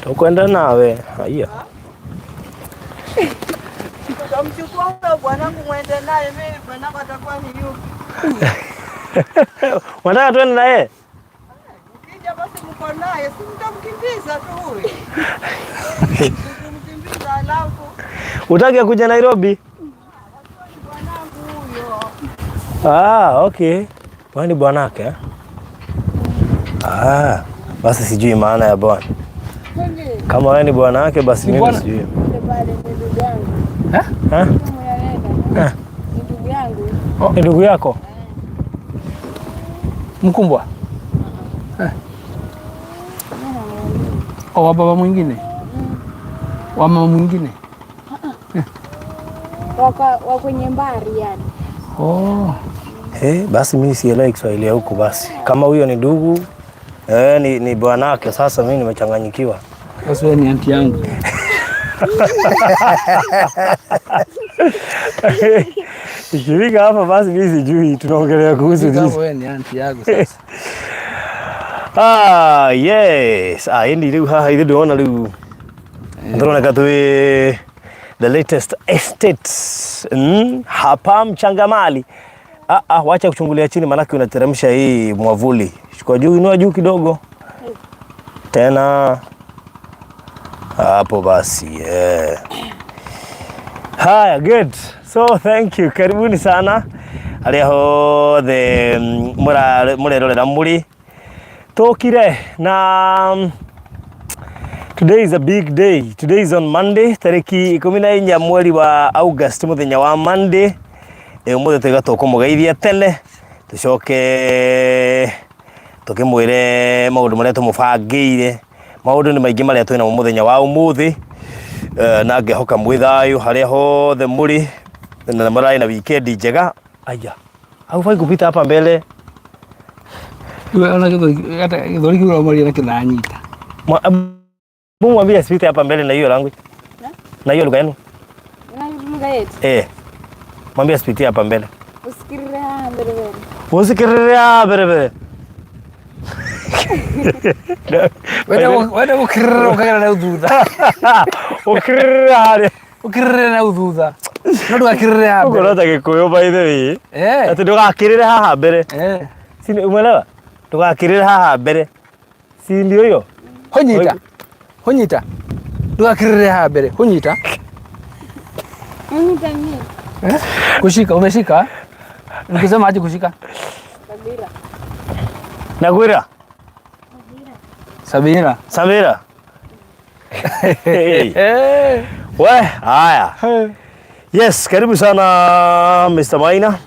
Tukwenda nawe. Haya. Mchukua bwanangu mwende naye, mimi bwanangu atakuwa ni yupi? Wanataka twende naye? Ukija basi mko naye, si mtamkimbiza tu huyu. Mkimbiza alafu. Utaki kuja Nairobi? Bwanangu huyo. Okay. Kwani bwanake eh? Basi sijui maana ya bwana. Kama wewe ni bwana wake basi mimi sijui. Ndugu yangu. Ni ndugu yako? Mkumbwa? Wa baba mwingine? Wa mama mwingine? Wa kwenye mbari yani. Basi mimi sielewi Kiswahili ya huku basi. Kama huyo ni ndugu, ni bwanake, sasa mimi nimechanganyikiwa. Sasa wewe ni aunti yangu. Ikifika hapa basi mimi sijui tunaongelea kuhusu nini. Wewe ni aunti yangu sasa. Yes. Hindi riu haha ithu ndona riu. Ndona the latest estates hapa Mchangamali. Wacha kuchungulia chini manake unateremsha hii mwavuli. Chukua juu, inua juu kidogo. Tena hapo basi. Haya, good. So thank you. Karibuni sana. Aliho the murerorera muri. Tokire na today is a big day. Today is on Monday, tariki 14 mweri wa August, muthenya wa Monday. Umuthe tugatoko mugeithia tene tucoke tukimwire maundu maria tumubangire. Maundu ni maingi maria twina muthenya wa umuthi, na ngehoka mwithayo haria hothe muri na marai na weekend njega. Aya, au fai kupita hapa mbele. Ona githori kiura mari na kinanyita. Mwambie asipite hapa mbele na hiyo language. Na hiyo lugha yenu. Na lugha yetu. Mwambie asipite hapa mbele. Usikirira mbele. Usikirira mbele. Wende ukirira ukagera na uthutha. Ukirira na uthutha. No ndugakirire haha mbere. Ukorota Gikuyu by the way. Ati ndugakirire haha mbere. Si umeelewa? Ndugakirire haha mbere. Si ndio hiyo? Honyita. Ndugakirire haha mbere. Honyita. Honyita ni. Kushika, umeshika? Nikisema aje kushika? Sabira. Nagwira. Sabira. Haya. Yes, karibu sana Mr. Maina.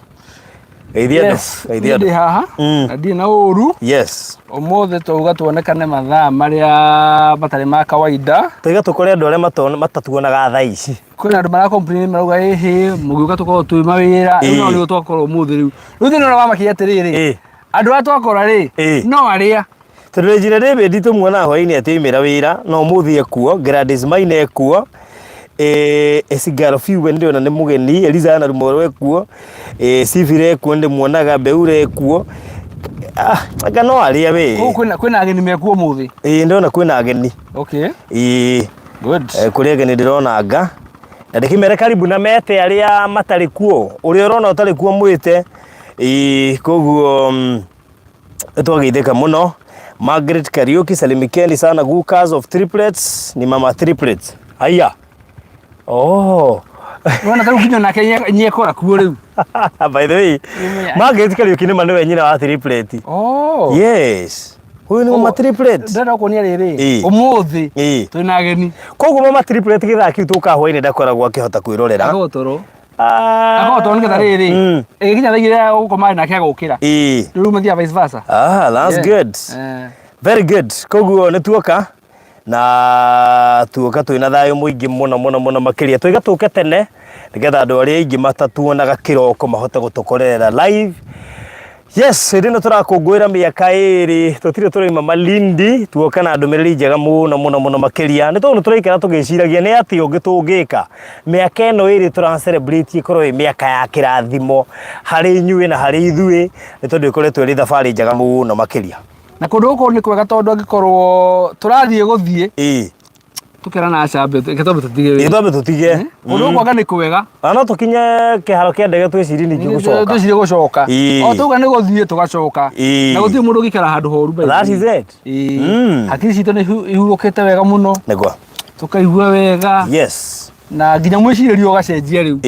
Yes. Ndi haha. Ndi na uru. Yes. Omothe tuga tuonekane mathaa maria matari ma kawaida. Tuiga tukore andu aria matatuonaga thaa ici. Kwina andu mara complain marauga mugiuka tukorwo twi mawira no ni twakorwo umuthi riu. Riu thina no wamakia atiriri. Andu aria twakora ri no aria. Tondu njira David tumwona hwaini atimira wira no umuthi ekuo, Gladys Maina ekuo. Esigaro fiwe ndio na mugeni Eliza na Rumoro ekuo. Sivire ekuo ndi muonaga Beure ekuo. Anga no aria we. Kwina ageni mekuo muthi. Ndona kwina ageni. Okay. Good. Kuri ageni ndirona anga. Na ndikimere karibu na mete aria matari kuo. Uri urona utari kuo mwite. Koguo twageitheka muno. Margaret Kariuki, salimikeni sana Gukas of Triplets, ni mama Triplets. Aya. Wana taru kinyo na Kenya nyekora kuo riu. By the way, Margaret Kariuki ni manu nyina wa Triplet. Yes. Huyu ni mama Triplet. Ndana kuonia riri. Umuthi. Twina ageni. Koguo mama Triplet githaki tuka hwaini ndakoragwo akihota kwirorera. Agotoro. Agotoro ngetha riri. Ginya thigire gukoma na kia gukira. Riu mathia vice versa. That's good. Very good. Koguo ni tuoka na tuoka twina thayo muingi muno makiria twiga tuke tene nigetha andu aria ingi matatuonaga kiroko mahote gutukorera live. Yes, rino turakungwira miaka iri tutire turaima Malindi tuoka na ndumiriri njega muno makiria ni tondu turaikara tugiciragia ni ati ungitungika miaka ino iri tura celebrate ikorwo miaka ya kirathimo hari inyue na hari ithui ni tondu ikoretwo iri thabari njega muno makiria. na kundu guko ni kwega tondu angikorwo turathie guthie tukera na acambe iketombe tutige itombe tutige kundu guko ni kwega no tukinye kiharo kia ndege twiciri ningi gucoka gucoka o tuga ni guthie tugacoka na guthie mundu gikara handu horu by that is it hakiri citu ni ihurukite wega muno negwa tukaigua wega yes na nginya mwiciririo gacenjia riu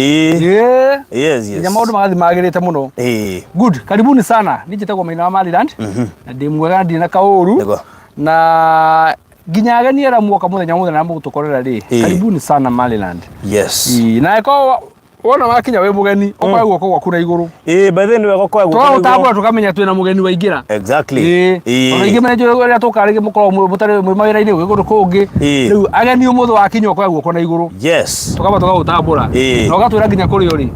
yes nginya maundu magathi magirite muno good karibuni sana nijitagwo Maina wa Maliland na ndi mwega ndi na kauru na nginya ageni era muoka muthenya na mugutukorera ri karibuni sana Maliland yes na iko wona wakinya we mugeni okwa guoko gwaku na iguru by the way guoko gwaku to utabura tukamenya twina mugeni waingira exactly ona ingi menye ria tukarige mukoro mutare mawira ine gwikuru kungi riu ageni umuthu wakinya okwa guoko na iguru yes tukaba tugautambura na ugatwira nginya kuri uri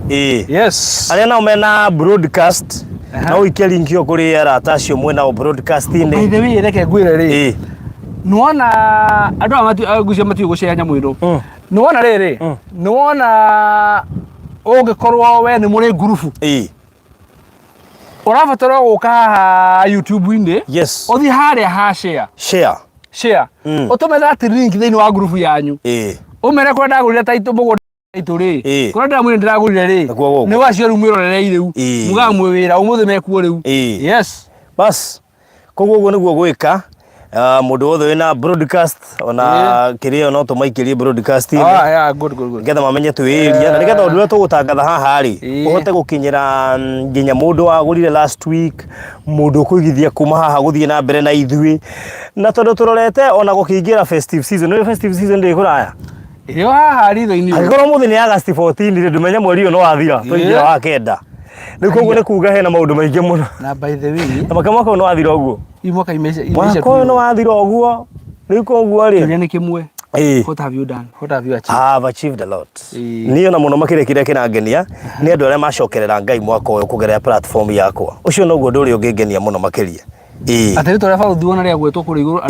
yes aria nao mena broadcast na uikia link yo kuri arata acio mwena broadcast ine by the way reke ngwire ri nuona andu amagucia mati guceanya mwiro nuona riri nuona ungikorwo we ni muri ngurubu urabatara guka haha YouTube inde yes uthi haria ha share utume that link thiini wa ngurubu yanyu umere kwa ndagurire taitu mugo taitu ri kwa ndamwire ndiragurire ri ni wacio ru mwirorere riu muga mwe wira umuthi mekuo riu yes bas koguo guo niguo gwika mundu wothe wina broadcast ona kirio no tumaikirie broadcast ine good ngetha mamenye twiria na nigetha undu tugutangatha haha ri uhote gukinyira nginya mundu wagurire last week mundu kuigithia kuma haha guthie na mbere na ithui na tondu turorete ona gukingira festive season ndi kuraya iyo haha ri thoini agikoro muthi ni August 14 ri ndumenya mweri uno wathira tuingira wa kenda nikuguo ni kuga hena maundu maingi muno na by the way na makamaka no wathira uguo imoka imesha kwa no wathira uguo riko uguo ri ni kimwe what have you done what have you achieved I have achieved a lot niyo na muno makire kire kinangenia ni andu aria macokerera ngai mwaka uyu kugerera platform yakwa ucio no guo nduri ungengenia muno makiria atari tore fa uthuona ria gwetwo kuri iguru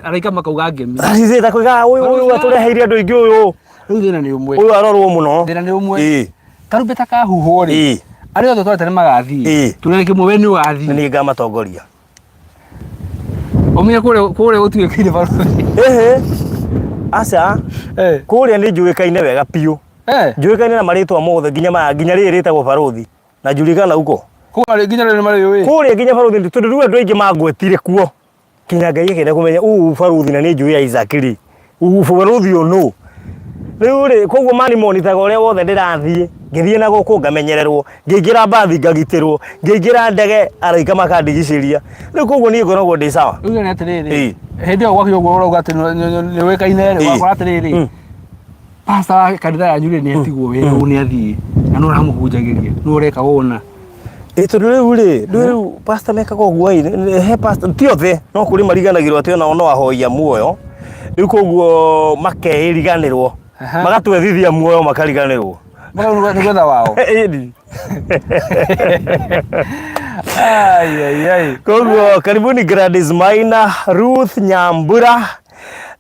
araika makauga ngemi acize ta kuiga uyu atureheire andu ingi uyu riu thina ni umwe uyu arorwo muno thina ni umwe karumbeta ka huho ri ari othe twatene magathi turere kimwe we ni ugathi ni ngamatongoria omia kure gutue kire baruthi aca kuria ni njuikaine wega piu njuikaine na maritwa mothe nginya riri ritagwo baruthi na njurikana uko kuria nginya riri mari we kuria nginya baruthi tondu riu andu aingi magwetire kuo kinya ngai ikenda kumenya baruthi na ni njui ya Isaac baruthi ono riu ri koguo mani monitaga uria wothe ndirathie ngithie na guku ngamenyererwo ngingira mbathi ngagitirwo ngingira ndege araika makandigiciria riu koguo ni ngoragwo ndi sawa riu ni atiriri hindi o gwakio guo urauga ati ni wekaine ri wakora atiriri pasta kanitha yanyu ri ni atigwo we ni athie na no ramuhunjagiria no ureka wona tondu riu pasta mekaga uguo he pasta tiothe no kuri mariganagirwo ati ona no ahoia muoyo riu koguo makeiriganirwo magatwethithia muoyo makariganirwo ni gwetha wao ai koguo karibuni Gladys Maina Ruth Nyambura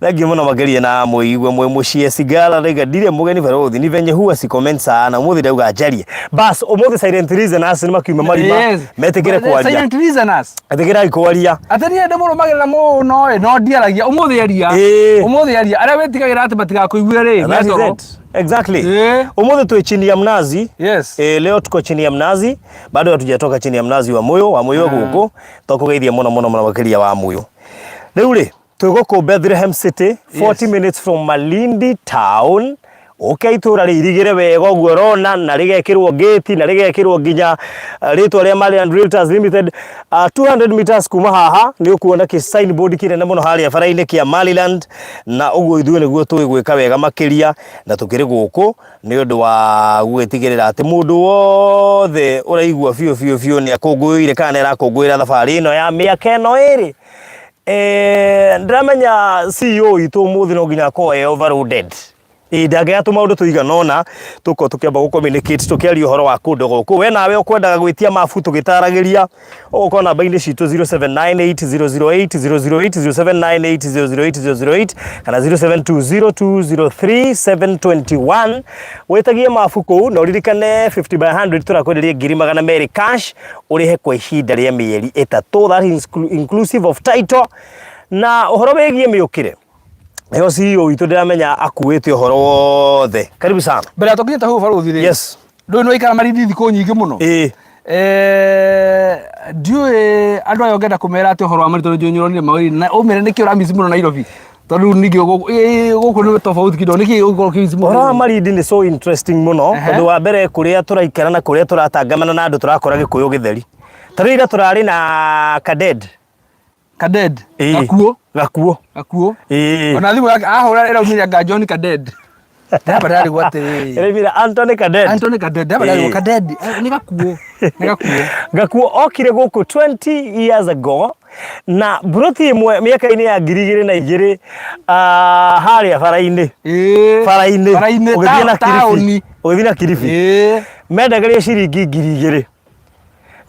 thangi muno mageria na muigwe mwe mucie sigala rega ndire mugeni barothi ni venye huwa si comment sana muthi ndauga njarie bas umuthi silent listeners ni makiuma marima metegere kwaria silent listeners ategera ikwaria atani ende muno magera muno no ndiaragia umuthi aria aria wetigagira ati batiga kuigwira ri metoro exactly umuthi tu chini ya mnazi yes leo tuko chini ya mnazi bado hatujatoka chini ya mnazi wa moyo guko tukugeithia muno makiria wa moyo riu ri tuguko Bethlehem City 40 minutes from Malindi town itura ririgire wega uguo rona na rigekirwo gate na rigekirwo nginya ritwa ria Maliland Realtors Limited 200 meters kuma haha ni ukuona ki signboard kinene muno haria bara-ini kia Maliland na uguo ithuĩ niguo twigwika wega makiria na tukiri guku ni undu wa gwitigirira ati mundu wothe uraigua biu ni akungũire kana erakũngũira thabari ino ya miaka ino iri ndamenya CEO itu muthi no nginya ko overloaded ndangĩga tũmaũndũ tũiganona tũko tũkĩamba gũ-communicate tũkĩaria ũhoro wa kũndũ gũkũ. We nawe ũkwendaga gwĩtia mabu tũgĩtaragĩria ũgũkorwo namba-inĩ citũ 0798008008 kana 0720203721 wĩtagie mabu kũu na ũririkane 50 by 100 tũrakwenderia 200 cash ũrĩhe kwa ihinda rĩa mĩeri 3, that is inclusive of title na ũhoro wĩgiĩ mĩũkĩre. Eyo CEO witũ ndiramenya akuĩte ũhoro wothe. Karibu sana. Mbere ya tũkinyĩte hau baruthi rĩ. Yes. Ndũĩ no ikara marindi thikũ nyingĩ mũno. Ndiũĩ andũ aya ũngĩenda kũmera atĩ ũhoro wa Marito Njũnyũrũ mawĩri na ũmere nĩkĩ ũramisi mũno Nairobi. Tondũ ningĩ gũkũ nĩ tofauti kidogo nĩkĩ ũgũkorwo kĩmisi mũno. Ũhoro wa marindi nĩ so interesting mũno tondũ wa mbere kũrĩa tũraikara na kũrĩa tũratangamana na andũ tũrakora Gĩkũyũ gĩtheri. Tarĩ ira tũrarĩ na Kaded. Gakuo. Ona thimũ yake ahũra ĩraumĩria anga John Kaded. Ndabara gwate. Ĩraumĩria Anthony Kaded. Ndabara Kaded. Nĩ Gakuo. Gakuo okire gũkũ 20 years ago na broti ĩmwe mĩaka-inĩ ya 2002 harĩa bara-inĩ. Ũgĩthiĩ na Kilifi. Mendagĩria ciringi 2000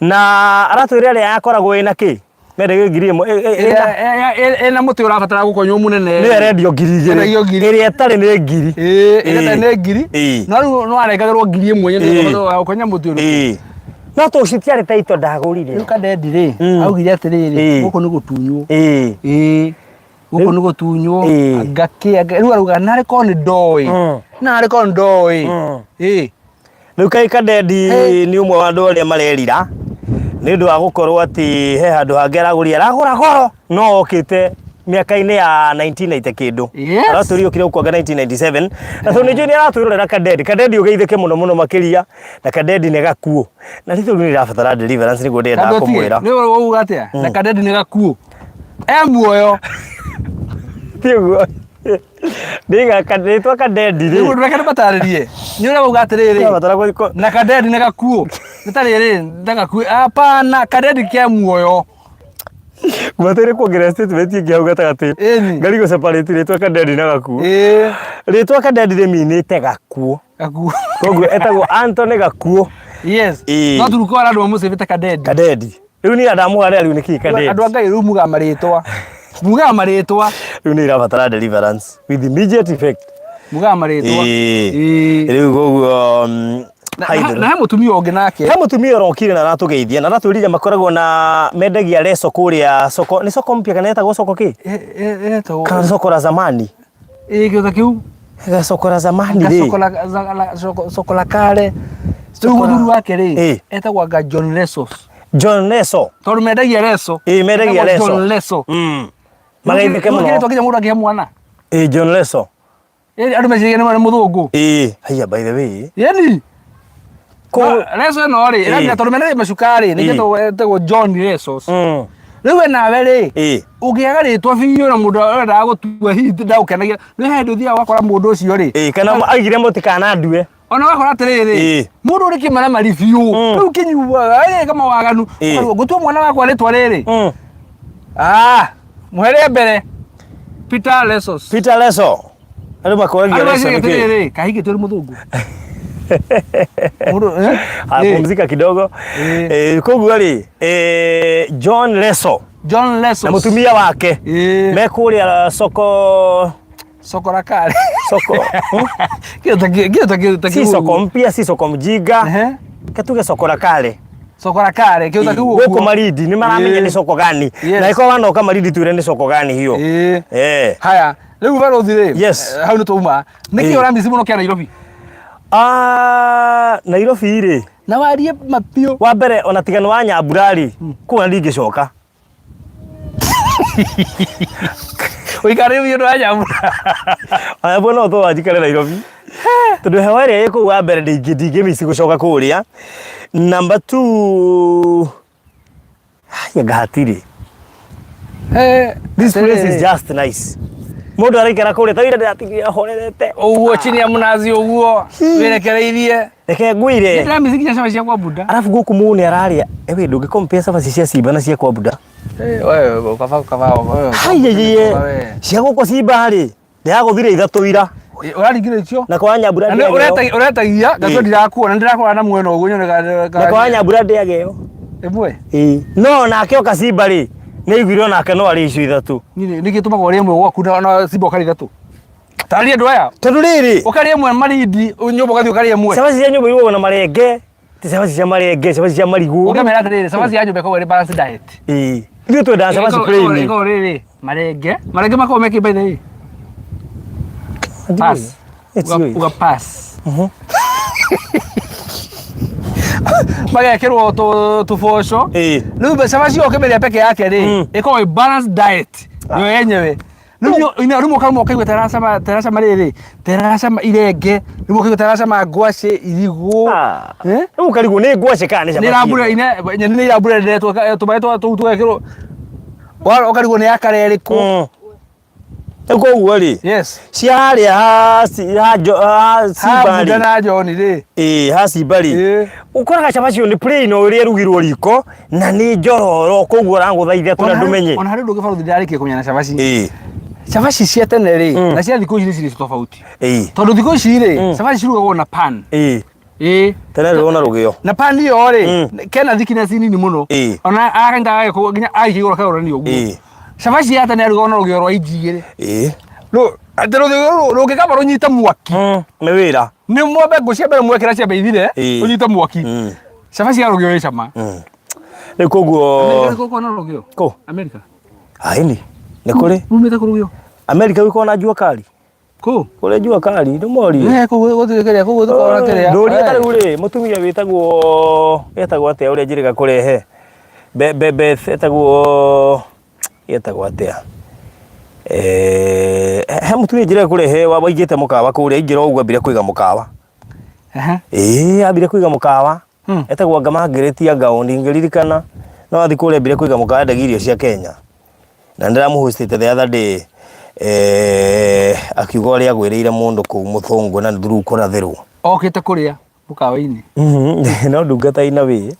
na aratwĩra arĩa yakoragwo ĩna kĩ mendagĩria 1000 ena mũtĩ ũrabatara gũkonywo mũnene nĩ arendio 2000 ĩrĩa ĩtarĩ nĩ 1000 ĩrĩa nĩ 1000 no rĩu no arengagĩrwo 1000 nĩ gũkonya mũtĩ ũrĩa no tũcitiarĩ taito ndagũrire rĩu Kadedi rĩ augire atĩrĩrĩ gũkũ nĩ gũtunywo gũkũ nĩ gũtunywo rĩu arauga narĩ korwo nĩ ndoĩ rĩu kaĩ Kadedi nĩ ũmwe wa andũ arĩa marerira nĩ ũndũ wa gũkorwo atĩ he handũ hangĩ aragũra goro no okĩte mĩaka-inĩ ya 1990 kĩndũ aratũrio kire gũkwanga 1997 na tondũ nĩnjũĩ nĩ aratwĩrorera Kadedi ũgeithĩke mũno makĩria na Kadedi nĩ Gakuo na rĩu nĩ ĩrabatara deliverance nĩguo ndĩendaga kũmwĩra nĩ uga atĩa na Kadedi nĩ Gakuo muoyo tiguo rĩtwa Kadedi rĩ nĩguo ndũreke ndĩmatarĩrie nĩ ũrĩa uga atĩrĩrĩ na Kadedi nĩ Gakuo nĩtarĩrĩ ndagakuo hapana Kadedi kĩa muoyo Gwatere kuongerera statement ĩngĩ hau gatagatĩ ngari go separate rĩtwa Kadedi na Gakuo rĩtwa Kadedi rĩminĩte Gakuo koguo etagwo Anthony Gakuo no turuko ara andũ mamũcĩbĩte Kadedi rĩu niĩ ndamũharĩa rĩu nĩkĩ Kadedi andũ a Ngai rĩu mugaga marĩtwa rĩu nĩ ĩrabatara deliverance with immediate effect mugaga marĩtwa rĩu koguo na he mũtumia ũngĩ nake he mũtumia ũrokire na aratũgeithia na aratwĩrire makoragwo na mendagia leso kũrĩa soko nĩ soko mpya kana etagwo soko kĩ kana soko la zamani kĩota kĩu soko la zamani rĩ soko la kale rĩu mũthuri wake rĩ etagwo anga John Leso tondũ mendagia leso mendagia leso John Leso magaithĩke mũno tũkinya mũndũ akĩhe mwana John Leso andũ meciria nĩ mũthũngũ haya by the way yani Leso no rĩ ĩramenya tondũ mendagia macukari nĩ etagwo John Leso rĩu nawe rĩ ũngĩaga rĩtwa biũ na mũndũ arendaga gũtua hihi ndagũkenagia nĩ he ndũ thiaga wakora mũndũ ũcio rĩ kana aigire mũtikana ndue ona wakora atĩrĩrĩ mũndũ ũrĩ kĩmara mari biũ rĩu kĩnyuaga kama waganu gũtua mwana wakwa rĩtwa rĩrĩ mũhere mbere Peter Leso andũ makoragia Leso nĩkĩ kahigĩtwo nĩ mũthũngũ apumzika kidogo koguo rĩ John Leso na mũtumia wake mekũrĩa soko la kale soko si soko mpya si soko mjinga katuge soko la kale kiuta kiu huko Marindi ni maramenya ni soko gani na iko wanoka Marindi tuire ni soko gani hiyo haya rĩu barothi rĩ hau nĩ twauma nĩkĩ ũramisi mũno kĩa Nairobi Nairobi rĩ na warie mapio wa mbere ona tigano wa Nyambura kuona ndingĩcoka ũikare ũyũ wa Nyambura aya bona to wajikare Nairobi tondũ hewa ĩrĩa ĩkũ wa mbere ndingĩmisi gũcoka kũrĩa number 2 ngahatire this place is just nice mũndũ araikara kũrĩa tawira ndĩratigia horerete ũguo chini ya mnazi ũguo werekereirie reke ngwire ndĩramisikia cabaci cia kwa Buda arafu gũkũ mũnĩ araria ewe ndũngĩkompea cabaci cia Simba na cia kwa Buda wewe kaba cia gũkũ Simba rĩ ndĩragũthire 3 ira Uraringire icio. Na kwa Nyambura ndege. Uretagia gato ndirakuona ndirakuona na mwena uguo nyone na kwa Nyambura ndege yo. Emwe. No nake Simba ri nĩ igwirwo nake no ari icu ithatu. Niki tuma kwa rimwe gwaku na Simba kari gatu. Tari andu aya. Tondu riri. Ukari imwe marindi nyumba gathi ukari imwe. Sabaci cia nyumba iwo na marenge. Ti sabaci cia marenge, sabaci cia marigu. Ukamera riri sabaci ya nyumba ko ri balance diet. Ndio tu da sabaci plain. Iko riri. Marenge mako meki by the way. Pass. Uga pass. Magekirwo tuboco riu sabaci ukimeria peke yake ri iko balance diet yo yenyewe riu mukarumo kaigwe teracama riri teracama irenge riu kaigwe teracama ngwaci irigu riu karigu ni ngwaci kana ni irambura ni irambura ndetwo tumaitwo twekirwo ukarigu ni akareriku eko uwari yes ciaria ha Simba na John ri ha Simba ri ukoraga cabaci ni plain uri rugirwo riko na ni njororo koguo rangu thaithe tuna ndumenye ona hari nduge faruthi ndarikie kunyana cabaci cabaci cia tene ri na cia thikũ ici ni tofauti tondu thikũ ici ri cabaci cirugagwo na pan tene rona rugio na pan iyo ri kena thickness nini muno ona agenda nginya aikigura kaurani uguo cabaci ya tene rugagwo na rugio rwa injigiri atero rugikaba runyita mwaki ni wira ni mwambe ngucia mbere mwekira cia beithire unyita mwaki cabaci ya rugio ri cama ni koguo ko na rugio ko America aini ni kuri umete ku rugio America wiko na jua kali ko kuri jua kali ndu mori ko gutikeria ko gutokora keria nduri tari uri mutumia witagwo atia uri njiriga kurehe be etagwo atia he mutumia njiriga kurehe waigite mukawa kuria ingira uguo ambire kuiga mukawa ambire kuiga mukawa etagwo Ngamagiretia Gaondi ngiririkana no athi kuria ambire kuiga mukawa ndagirio cia Kenya na ndiramuhostite the other day akiuga uria agwiriire mundu kuu muthungu na nduru kurathirwo okite kuria mukawa-ini no ndungata ina wi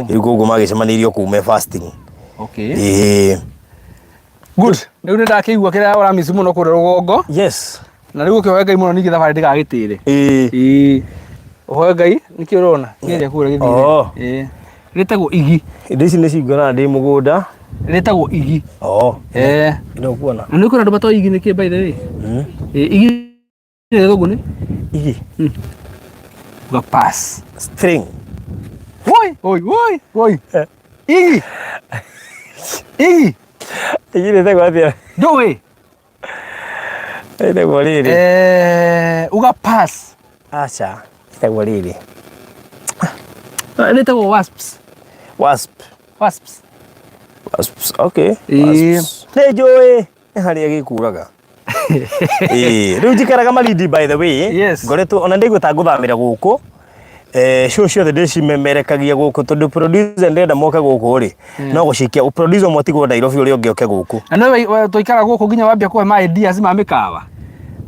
igugo magicemanirio kuume fasting good riu ni ndakiigua kira uramisi muno kuria rugongo yes na riu ukihoya Ngai muno ningi thabari ndigagitire uhoya Ngai niki urona ngeria kuria githire ritagwo igi ici ni cingona ndi mugunda ritagwo igi ino kuona na nikuona ndubato igi niki by the way igi ni thogu ni igi uga pass string woi igi igi ni thego atia ndoi thego riri uga pass acha thego riri ritagwo wasps okay nejoi haria gikuraga riu njikaraga Malindi by the way ngoretwo ona ndigwita nguthamira guku show ciothe ndicimemerekagia guku tondu producer ndenda moke guku ri no gucikia producer mwatigwo Nairobi uri ungi oke guku na tuikara guku nginya wambia kuhe my ideas ma mikawa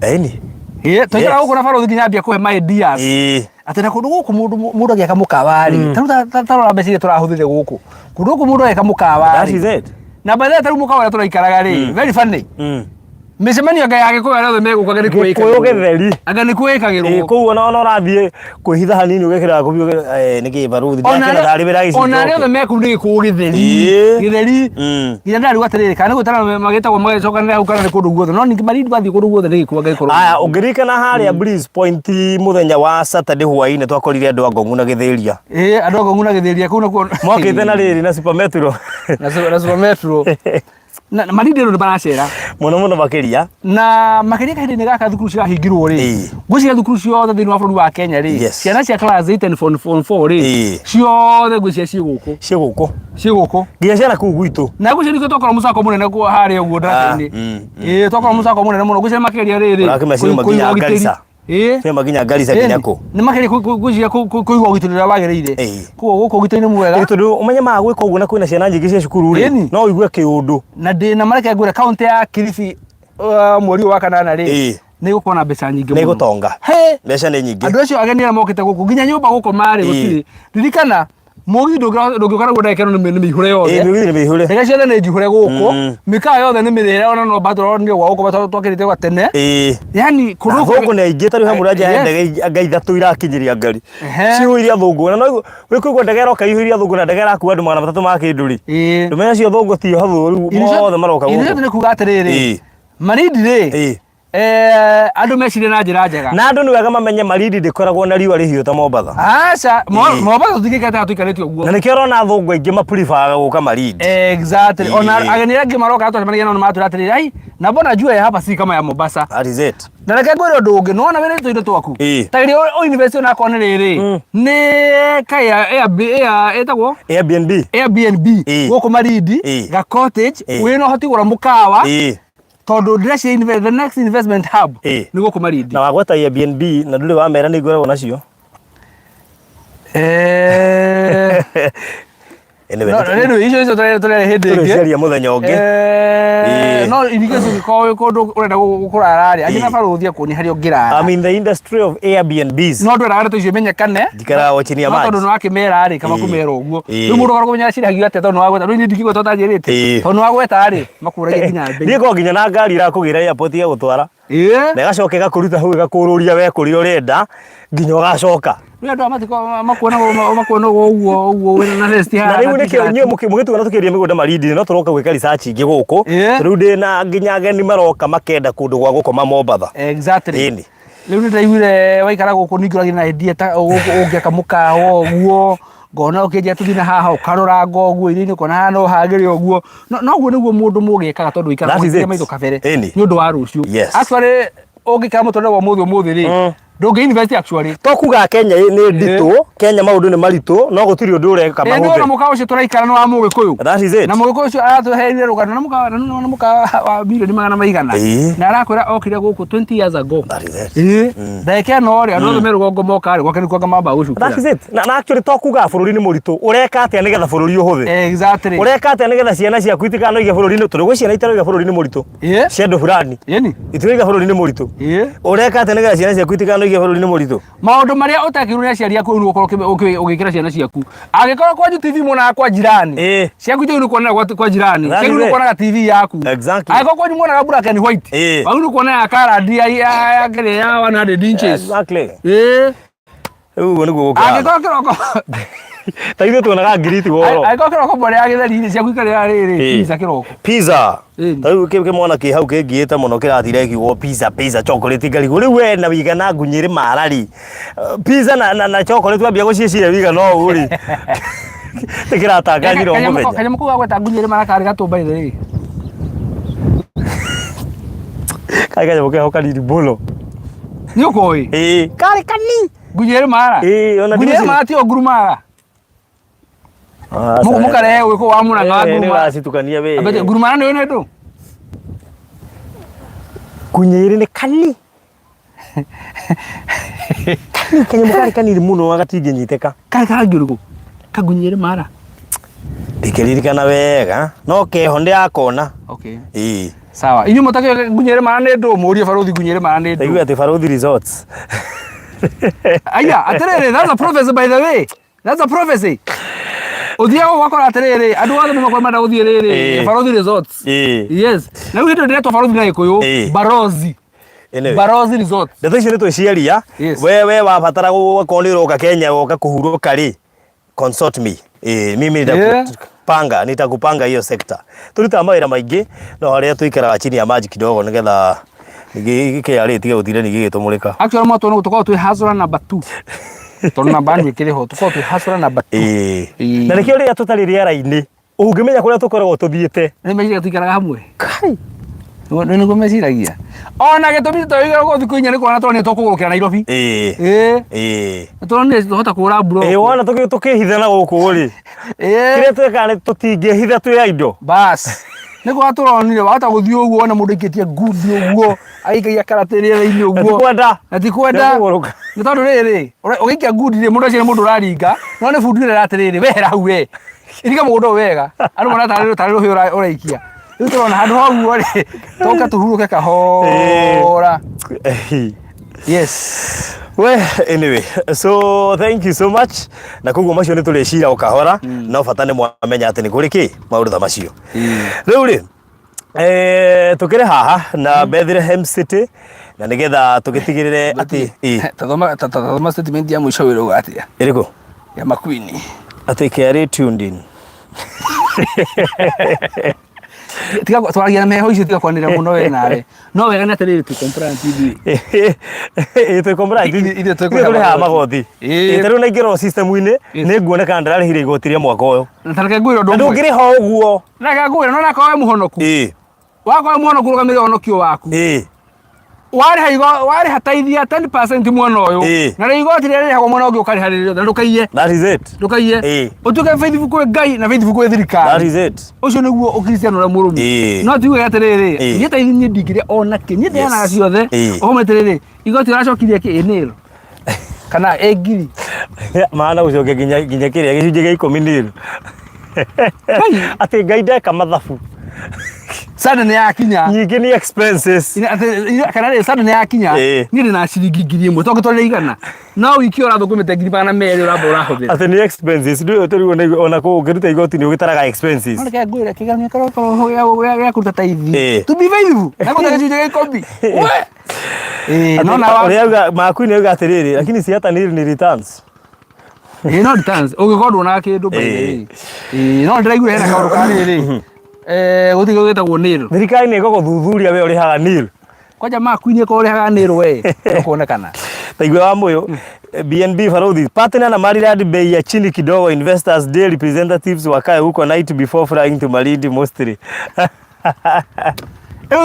eni tuikara guku na faruthi nginya wambia kuhe my ideas ati na kundu guku mundu agiaka mukawa ri tarora mbeca turahuthire guku kundu guku mundu agiaka mukawa ri na baadaye taru mukawa turaikaraga ri very funny micemani anga yake ko yaro me guka gari kuika ko getheri anga ni kuika giro ko wona urathie kuhitha hanini ugekira kubio niki baruthi ndakena ndari biragi ona ryo me ku ni ku githeri nginya ndari gwatirire kana gutara magitagwo magacoka ndari ukana ni kundu guothe no ningi Malindi bathi kundu guothe ni ku gari aya ungirikana haria Breeze Point muthenya wa Saturday hwaini twakorire andu Ngongu na Githeria andu Ngongu na Githeria ku na ku mwakite na riri na Super Metro na Malindi ndo baracera muno makiria na makiria kahindi gaka thukuru cia hingirwo ri gucia thukuru ciothe thiini wa bururi wa Kenya ri ciana cia class 8 and form 4 ri ciothe gucia ci guku nginya ciana kuu gwitu na gucia riko tokora mucako munene ku haria uguo ndakini tokora mucako munene muno gucia makiria riri maginya Garissa maginya Garissa nginya ku ni makiria gucia kuigwa giturira wagiriire ku guku gitini mwega tondu umenye ma gwika uguo na kwina ciana nyingi cia cukuru ri no igue kiundu na ndina mareke ngure county ya Kilifi mweri wa kanana ri ni gukona mbeca nyingi muno ni gutonga mbeca ni nyingi andu acio ageni mokite guku nginya nyumba gukoma ri gutiri ririkana Mugi ndũngĩũka naguo ndagĩka ĩno nĩ mĩihũre yothe. Mugi nĩ mĩihũre. Ndagĩka ciothe nĩ njihũre gũkũ. Mĩkawa yothe nĩ mĩrĩre ona no mbatũra nĩ gwa gũkũ twakĩrĩte gwa tene. Yani kũndũ nĩ aingĩ tarĩ hamwe raja ndege anga ithatũ irakinyiria ngari. Ciũiria thũngũ na no wĩkũigua ndege roka ihũiria thũngũ na ndege rakua andũ 300 ma kĩndũ rĩ. Ndũmenya cio thũngũ ti hathũ rĩu mothe maroka gũkũ. Nĩ kuga atĩrĩrĩ. Marindi rĩ. Andũ mecirie na njĩra njega. Na andũ nĩ wega mamenye Marindi ndĩkoragwo na riũa rĩhiũ ta Mombatha. Aca, Mombatha tũtingĩkĩte tũikarĩte ũguo. Na nĩkĩo ũrona thũngũ aingĩ ma-prefer gũka Marindi. Exactly. Ona ageni angĩ maroka tũtũmanagia nao matũra atĩrĩrĩ, ai, na mbona jua ya hapa si kama ya Mombasa. That is it. Na reke ngwĩre ũndũ ũngĩ, nĩwona wĩra tũindo twaku. Ta rĩrĩ o university ona akorwo nĩ rĩrĩ. Nĩ kaya ĩtagwo Airbnb gũkũ Marindi, ga cottage, wĩna ũhoti gũra mũkawa. Tondũ ndĩreciria the next investment hub nĩ gũkũ Marindi. Na wagweta Airbnb na ndũrĩ wamera nĩ ngoragwo nacio. Anyway, icio tũrere hĩndĩ ĩngĩ. Tũreciaria mũthenya ũngĩ. No irigation ko kũndũ ũrenda gũkũrara rĩ, angĩ na barũthia kuoni harĩa ũngĩrara. I mean the industry of Airbnbs. No ndwĩraga ndeto icio imenyekane. Ndikara wachinia maji. Tondũ nĩ wakĩmera rĩ, kama kũmera ũguo. Rĩu mũndũ ũkoragwo kũmenya ciragio atĩa tondũ nĩ wagweta. Rĩu ndingĩgweta ũtanjĩrĩte. Tondũ nĩ wagweta rĩ, makũragia nginya mbei. Niĩ ko nginya na ngari irakũgĩra airport ya gũtwara. Na ĩgacoka ĩgakũruta hau ĩgakũrũria we kũrĩa ũrenda nginya ũgacoka. Nĩ andũ amatiko makuona ũguo wĩna na rest haha. Na rĩu nĩkĩo nyuĩ mũgĩtugana tũkĩria mĩgũnda Marindi no tũroka gwĩka research ingĩ gũkũ. Rĩu ndĩna nginya ageni maroka makenda kũndũ gwa gũkoma Mombatha. Exactly. Rĩu nĩ ndaiguire waikara gũkũ ningĩ na idea ta ũngĩaka mũkawa ũguo. Ngona ũkĩnjia tũthiĩ na haha ũkaroranga ũguo irio-inĩ ũkona haha no hagĩre ũguo. Noguo nĩguo mũndũ mũgĩkaga tondũ ikara mũgĩtia maitho kabere nĩ ũndũ wa rũciũ. Actually ũngĩkara mũtũrĩre wa ũmũthĩ rĩ ndũngĩ invest actually. To kuga Kenya nĩ nditũ, Kenya maũndũ nĩ maritũ, no gũtirĩ ũndũ ũreka mahũthĩre. Nĩ mũkawa ũcio tũraikara nĩ wa Mũgĩkũyũ. That is it. Na Mũgĩkũyũ ũcio aratũheire rũgano na mũkawa wa milioni 100 na arakwĩra okire gũkũ 20 years ago. That is it. Ndagĩka no rĩ andũ othe me rũgongo moka rĩ gwake nĩ kwanga mamba gũcukura. That is it. Na actually to kuga bũrũri nĩ mũritũ, ũreka atĩa nĩgetha bũrũri ũhũthĩ. Exactly. Ũreka atĩa nĩgetha ciana ciaku itikanoige bũrũri-inĩ tondũ gwĩ ciana itaroiga bũrũri nĩ mũritũ. Cia andũ fulani. Itiroiga bũrũri nĩ mũritũ. Ũreka atĩa nĩgetha ciana ciaku itikanoige bũrũri nĩ mũritũ. Maũndũ marĩa ũtakĩrwo nĩ aciari aku nĩ ũkorwo ũgĩkĩra ciana ciaku. Angĩkorwo kwanyu TV mona kwa jirani. Ciaku itũ kuona kwa jirani. Ciaku nĩ kuona TV yaku. Angĩkorwo kwanyu mona black and white. Wau nĩ kuona ya colored ya kile ya 100 inches. Exactly. Ũguo nĩguo gũkĩra. Angĩkorwo kĩroko ta ithuĩ tuonaga ngiriti woro. Angĩkorwo kĩroko mbere ya gĩtheri-inĩ ciaku ikarĩa rĩrĩ pizza kĩroko. Pizza. Rĩu kĩmwana kĩ hau kĩngĩĩte mũno kĩrathire kiugo pizza chocolate ngarigu rĩu we na wĩigana ngunyĩrĩ marari. Pizza na chocolate wambia gũciĩciria wĩigana ũũ rĩ. Tĩkĩratanganyire o mũthenya. Kanyamũ kau gagweta ngunyĩrĩ mara karĩ gatũmba rĩ. Kaĩ kanyamũ keho kanini mũno. Nĩ ũkũĩ? Karĩ kanini. Ngunyĩrĩ mara? Ona ngunyĩrĩ mara tio ngurumara. Mũkarehe gwĩkwo wa mũranga wa ngurumara. Nĩ wacitukania we. Abete ngurumara nĩ ndũ. Ngunyĩrĩ nĩ kanini. Kanyamũ karĩ kanini mũno gatingĩnyitĩka. Karĩ kangĩrũgũ. Kagunyĩrĩ mara. Ndikĩririkana wega no keho ndĩrakona. Okay. Sawa. Inyuĩ mũtakĩoĩ ngunyĩrĩ mara nĩ ndũ mũũrie barũthi ngunyĩrĩ mara nĩ ndũ. Ndaigua atĩ barũthi resorts. Aya, atĩrĩrĩ, that's a prophecy by the way. That's a prophecy. Ũthiaga ũgakora atĩrĩrĩ, andũ othe nĩmakwenda gũthiĩ rĩrĩ, barũthi resorts. Yes. Na rĩu hĩndĩ ndĩretwo barũthi na Gĩkũyũ, Barozi. Barozi Resort. Ndeto icio nĩ twĩciaria, we wabatara gũkorwo nĩ ũroka Kenya woka kũhurũka rĩ, consult me. Mimi nitakupanga hiyo sector. Tulita mawĩra maingĩ no harĩa tuikaraga chini ya maji kidogo nĩgetha gĩkĩarĩ tige gũtire nĩ gĩgĩtũmũrĩka. Actually mwa tuona tũkorwo twĩ hustler number 2. Tondũ namba nĩ kĩrĩ ho tũkorwo twĩ hustler number 2. Na nĩkĩo rĩrĩa tũtarĩ rĩera-inĩ ũngĩmenya kũrĩa tũkoragwo tũthiĩte. Nĩ meciria tũikaraga hamwe. Kai. Nĩguo meciragia. Ona gĩtũmi tũtoiga gũthiĩ thikũ inya nĩ kuona tondũ nĩ tũkũgũrũkĩra Nairobi. Tondũ nĩ tũhota kũra bro. Wona tũkĩhitha na gũkũ rĩ. Kĩrĩa twĩkaga nĩ tũtingĩhitha twĩ indo. Bas. Nĩguo tũronire wahota gũthiĩ ũguo ona mũndũ aikĩtie ngundi ũguo aikagia karate rĩera-inĩ ũguo. Atikwenda. Nĩ tondũ rĩrĩ ũgĩikia ngundi rĩ mũndũ ũcio nĩ mũndũ ũraringa no nĩ bundi rĩra atĩrĩrĩ wehera hau we. Iriga mũndũ wega. Andũ mona tarĩ rũhĩ ũraikia. Rĩu tũrona handũ hau rĩ tũka tũhurũke kahora. Yes. Well, anyway, so thank you so much. Na koguo macio ni tulicira ukahora no fatane mwamenya ati ni kuri ki maundu tha macio. Riu ri tukire haha na Bethlehem City na nigetha tugitigirire ati tathoma statement ya mwisho wiro atia iriko ya Makwini ati kare tuned in tiga twagia na meho icio tiga kwanira muno we nawe no wega na tiri tu comprant TV tu comprant ide tu kuri ha magoti iteru na ngiro system ine ni nguone kana ndararihire igoti ria mwaka uyu ntareke ngwiro ndo ndungire ho uguo rega ngwiro no nako we muhonoku wako muhonoku rugamire onokio waku wari hataithia 10% mwana uyu na igoti riri hago mwana ungi ukarihariririo na ndukaiye that is it ndukaiye utuke faithful kwe Ngai na faithful kwe thirikari that is it ucio niguo ukristiano ura murumi no tiwe atiriri ni taithini ndingire ona ki ni ndena ciothe ometerere igoti uracokirie ki enero kana egiri maana ucoke ginya kiria gicunje gia 10 niro ati Ngai ndeka mathabu sana ni akinya nyingi ni expenses kana ni sana ni akinya ni na ciringi ngiri imwe toke tole igana no wiki ora thukumite ngiri bana meri uramba urahuthira ati ni expenses ndio turi ona ko ngiruta igoti ni ugitaraga expenses ona ngwira kigania karo to ya kuruta taithi to be faithful na ko gicunje gia 10 we no na wa Makwini auga atiriri lakini si hata ni returns no returns ugikorwo na kindu by no ndiraigua hena kaundu kaniri gutiga gwetagwo nil thirikari ni gogo thuthuria we uri haga nil kwaja Makwini ko uri haga nil we kuonekana taigwe wa moyo BNB Farodhi partner na Maryland bei ya chini kidogo investors day representatives wakae huko night before flying to Malindi mostly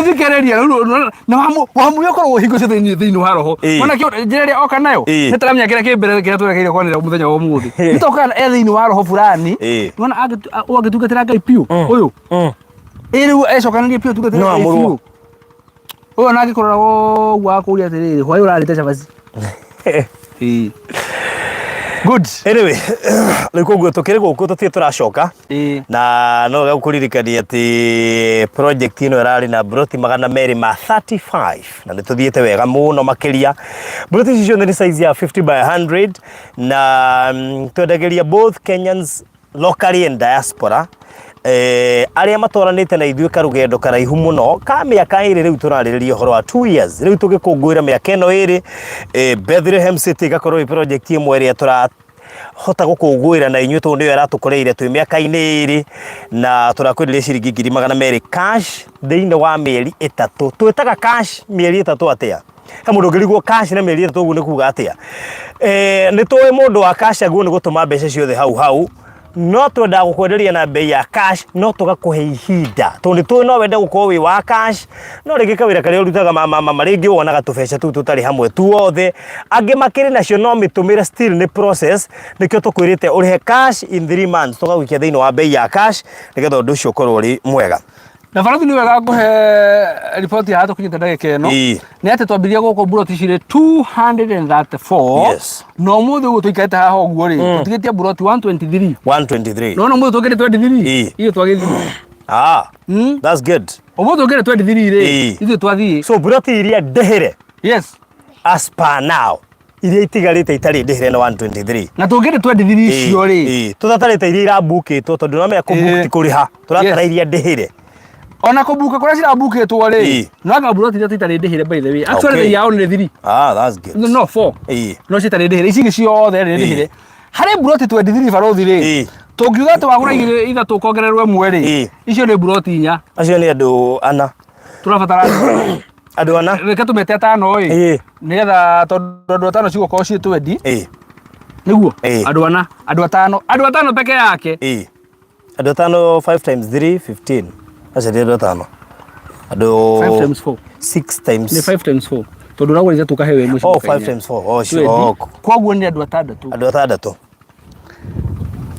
thikereria na wamu yoko hingo cia thini wa roho ona kio jereria oka nayo nitaramenya kira kimbere kira turekeire kwanira muthenya wa muthi nitoka thini wa roho fulani wona agitugatira Ngai piu uyu riu ecokanĩrie piu tugatira Ngai piu uyu na ngikorora gwa kuria atiriri hwai urarite cabaci good anyway likuguo tukiri guku tutie turacoka na no gakuririkania ati project ino irari na broti magana meri ma 35 na nituthiete wega muno makiria broti icio ni size ya 50 by 100 na twendageria both Kenyans locally and diaspora aria matoranite na ithuĩ karugendo karaihu muno ka miaka iri riu turaririria horo wa 2 years riu tugikungwira miaka ino iri Bethlehem City gakorwo project imwe ria hota gukungwira na inyuĩ tondu ndio yaratukoreire twi miaka-ini iri na turakwirire ciringi 200 cash thiini wa mieri 3 twitaga cash mieri 3 atia ka mundu ngirigwo cash na mieri 3 uguo ni kuga atia ni tuwe mundu wa cash aguo ni gutuma mbeca ciothe hau no twenda gukwenderia na bei ya cash no tugakuhe ihinda tondu tu no wende gukorwo wi wa cash no ringi kawira kare urutaga maringi wonaga tubeca tu tutari hamwe tuothe angi makiri nacio no mitumire still ni process nikio tukwirite urihe cash in 3 months tugawikia thiini wa bei ya cash nigetha undu ucio ukorwo uri mwega na Farodhi ni wega kuhe report ya hatu kunyita ndagika ino ni ati twambiria guko buroti cire 234 yes no muthe guo tuikaite haha uguo ri tutigetia buroti 123 no muthe tukire 23 iyo twagithi that's good muthe tukire 23 ri ithu twathii so buroti iria ndehire yes as per now iria itigarite itari ndehire na 123 na tungire 23 cio ri tutatarite iria irabukitwo tondu no me kubuki kuriha turatara iria ndehire ona kubuka kuria cirabukitwo ri no anga buroti iria itari ndehire by the way actually they are only 3 that's good no 4 no citari ndehire ici ciothe ri ndehire hari buroti 23 Farodhi ri tungiuga tu wagura igire itha tukongererwe mwe ri icio ni buroti 4 acio ni andu ana turabatara andu ana reke tumete 5 ri nigetha tondu 5 cigukorwo ci 20 niguo andu ana andu 5 peke yake andu 5 5 times 3 15 acio ni andu 5 andu 5 times 4 6 times ni 5 times 4 tondu raguriza tukahewe mwisho 5 times 4 sure kwaguo ni andu 6 andu 6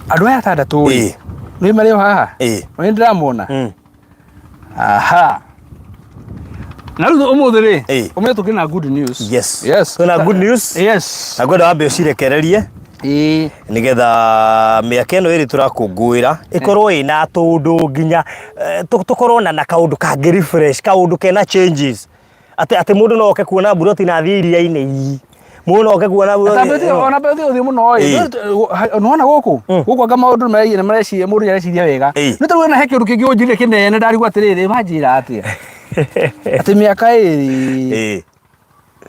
andu aya 6 ri ni mario haha ni ndiramona aha na ruto umuthi ri umwe tukina good news yes kuna good news na gwenda wambe ucirekererie nigetha miaka ino iri turakungwira ikorwo ina tundu nginya tukorwo na kaundu ka refresh kaundu kena changes ate mundu no oke kuona buroti na thiria ine mundu no oke kuona buroti ona buroti uthi muno unaona guku anga maundu meire mareciria mundu yareciria wega ni tu na heke ruki ngiunjire kinene ndarigwa atiriri banjira atia ati miaka iri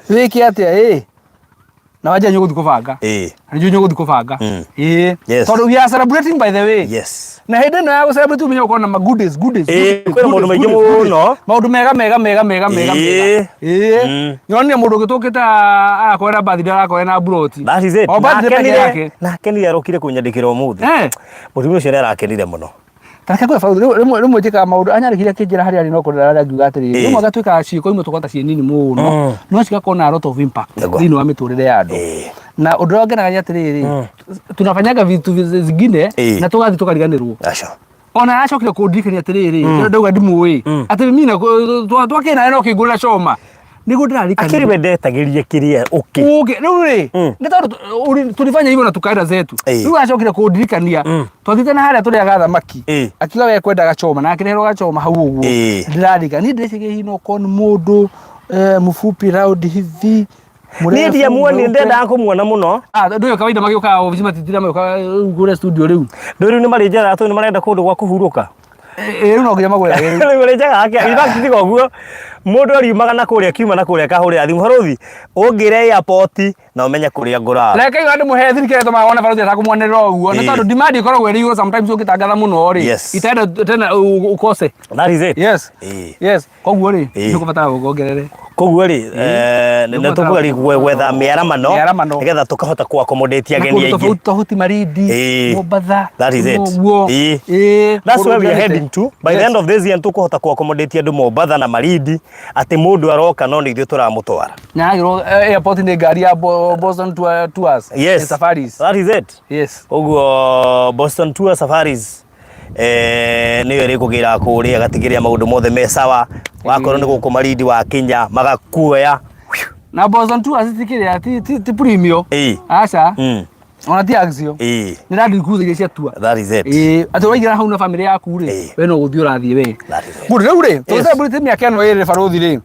wiki atia na waje nyuguthi kubanga ndio nyuguthi kubanga tondu we are celebrating by the way yes na hende no ya celebrate umenye uko na ma goodies kwa mundu maingi muno maundu mega nyoni mundu gitukita akwera birthday akwera broti that is it na kenire arokire kunyandikira umuthi mutumia ucio arakenire muno Tareke kwa faulu rimwe jika maundu anyarikire kinjira hari ari no kurara ngiuga atiri rimwe gatwika ciiko imwe tukota cie nini muno no cigakona a lot of impact thini wa miturire ya andu na undu ongenaga atiriri tunafanyaga vitu zingine na tugathi tukariganirwo ona acokire kundirikania atiriri ndauga ndimuwi ati mimi na twakena no kingurira coma nigo ndirarikania akiri wendetagirie kiria uke riu ri ni tondu tulifanya hivyo na tukaenda zetu riu acokire kundirikania twathite na haria turiaga thamaki akiuga we kwenda gacoma na akirehero gacoma hau uguo ndirarika ni ndiciria hino kon mundu mufupi round hivi ni ndia muoni ndenda kumuona muno ndio kawaida magioka ofisi matitira magioka ngure studio riu ndio ni marinjaga atu ni marenda kundu gwa kuhuruka riu no nginya magura riu ni marinjaga ake ibact tigo guo mundu ariumaga na kuria kiuma na kuria kahuri thimu haruthi ungire airport na umenya kuria ngura reke andu muhe thirikari tuma wona baruthi atakumwanira uguo ni tondu demand ikoragwo iri iguru sometimes ukitangatha muno ri itaenda tena ukose that is it yes koguo ri ni kubata guongerere koguo ri na tukugari gwetha miaramano nigetha tukahota ku accommodate ageni aingi tohuti maridi Mombasa that is it that's where we are heading to by the end of this year tukuhota ku accommodate andu Mombasa na maridi ati mundu aroka no ni ithu turamutwara nyagiro airport ni ngari ya Boston Tours Safaris that is it koguo Boston Tours Safaris niyo ri kugira kuria gatigiria maundu mothe me sawa wakorwo ni guku maridi wa Kenya magakuoya na Boston Tours tikiria ti premium acha ona ti axio ni radi kuziria cia tour that is it ati waigira hau na family yaku ri we no guthio rathie we mundu riu ri tu celebrate miaka no iri baruthi ri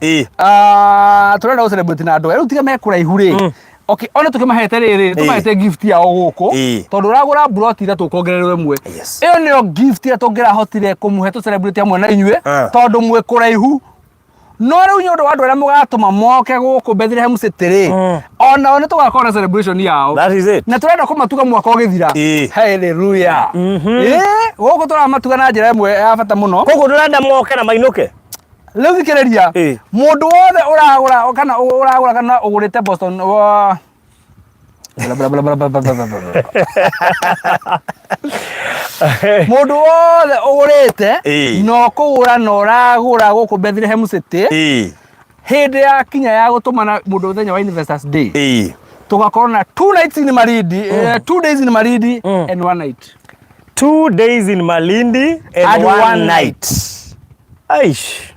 turenda go celebrate na andu riu tiga mekura ihuri okay ona tukimahete riri tumahete gift ya guku tondu uragura broti ira tukongererwe mwe iyo niyo gift ya tongera hotire kumuhe tu celebrate amwe na inywe tondu mwe kuraihu no riu nyondo wandu ara mugatuma moke guku Bethlehem City ona tugakora celebration yao that is it na turenda kumatuga mwaka ogithira hallelujah guku turamatuga na njira imwe ya bata muno koguo ndurenda moke na mainuke riu thikiriria mundu wothe uragura kana ugurite Boston mundu wothe ugurite no kugura no uragura guku Bethlehem City hindi ya kinya ya gutumana mundu thenya wa Investors Day tugakorwo na 2 nights in Malindi 2 days in Malindi and 1 night 2 days in Malindi and 1 night aish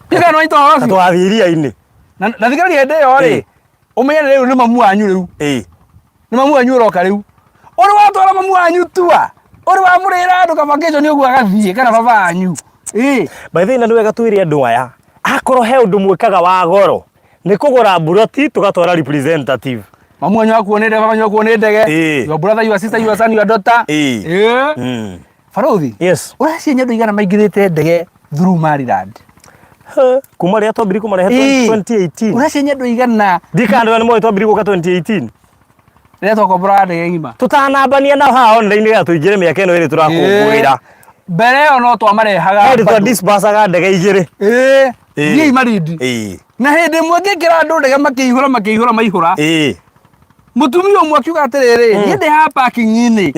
Pika no ito hosi. Twaviria ini. Na thikari hende yo ri. Umenye riu ni mamu anyu riu. Ni mamu anyu roka riu. Uri watwara mamu anyu tua. Uri wa murira andu kabangejo ni ugu agathie kana baba anyu. By the way na niwega twire andu aya. Akorwo he undu mwikaga wa goro. Ni kugura buroti tugatwara representative. Mamu anyu akuonete baba anyu akuonete. Your brother, your sister, your son, your daughter. Farothi. Yes. Uracie nyandu igana maingirite ndege through Maryland. Kuma ria twambiri kuma ria 2018 uracie nyandu igana ndikandwa ni moyo twambiri guka 2018 ria twakombora ndege ngima tutanambania na ha online ya tuigire miaka ino iri turakungwira mbere yo no twamarehaga ndi twa dispersaga ndege igire ni Malindi na hindi mwe ngikira andu ndege makihura maihura mutumia umwe akiuga atiriri ni ndi ha parking ini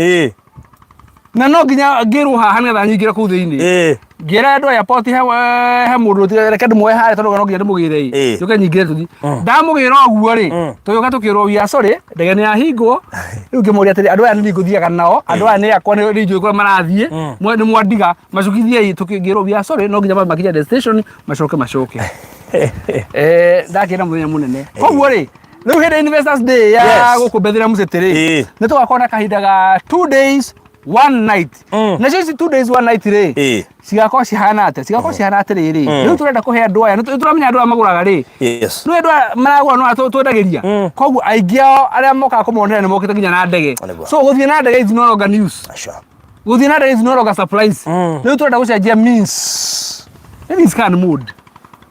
na no nginya ngiruha hana tha nyingira ku thiini ngira andu ya poti he mundu reke ndimwe hare tondu no nginya ndimugire yuke nyingire tuthi ndamugira oguo ri tuyuka tukirwo wia sorry ndege ni ahingwo riu ngimuria atiri andu aya ni nguthiaga nao andu aya ni akwa ni njui kwa marathie ni mwandiga macukithie tukingirwo wia sorry no nginya makinya destination macoke ndakira muthenya munene koguo ri riu hindi Investors Day ya guku Bethlehem City ri ni tugakona kahinda ga 2 days one night na cio 2 days 1 night ri cigakorwo cihana atia cigakorwo cihana atiri ri riu turenda kuhe andu aya turamenya andu amaguraga ri no andu maragura no twendagiria koguo aingi ao aria mokaga kumonera ni mokite nginya na ndege so guthie na ndege is no longer news guthie na ndege is no longer surprise riu turenda gucenjia means kind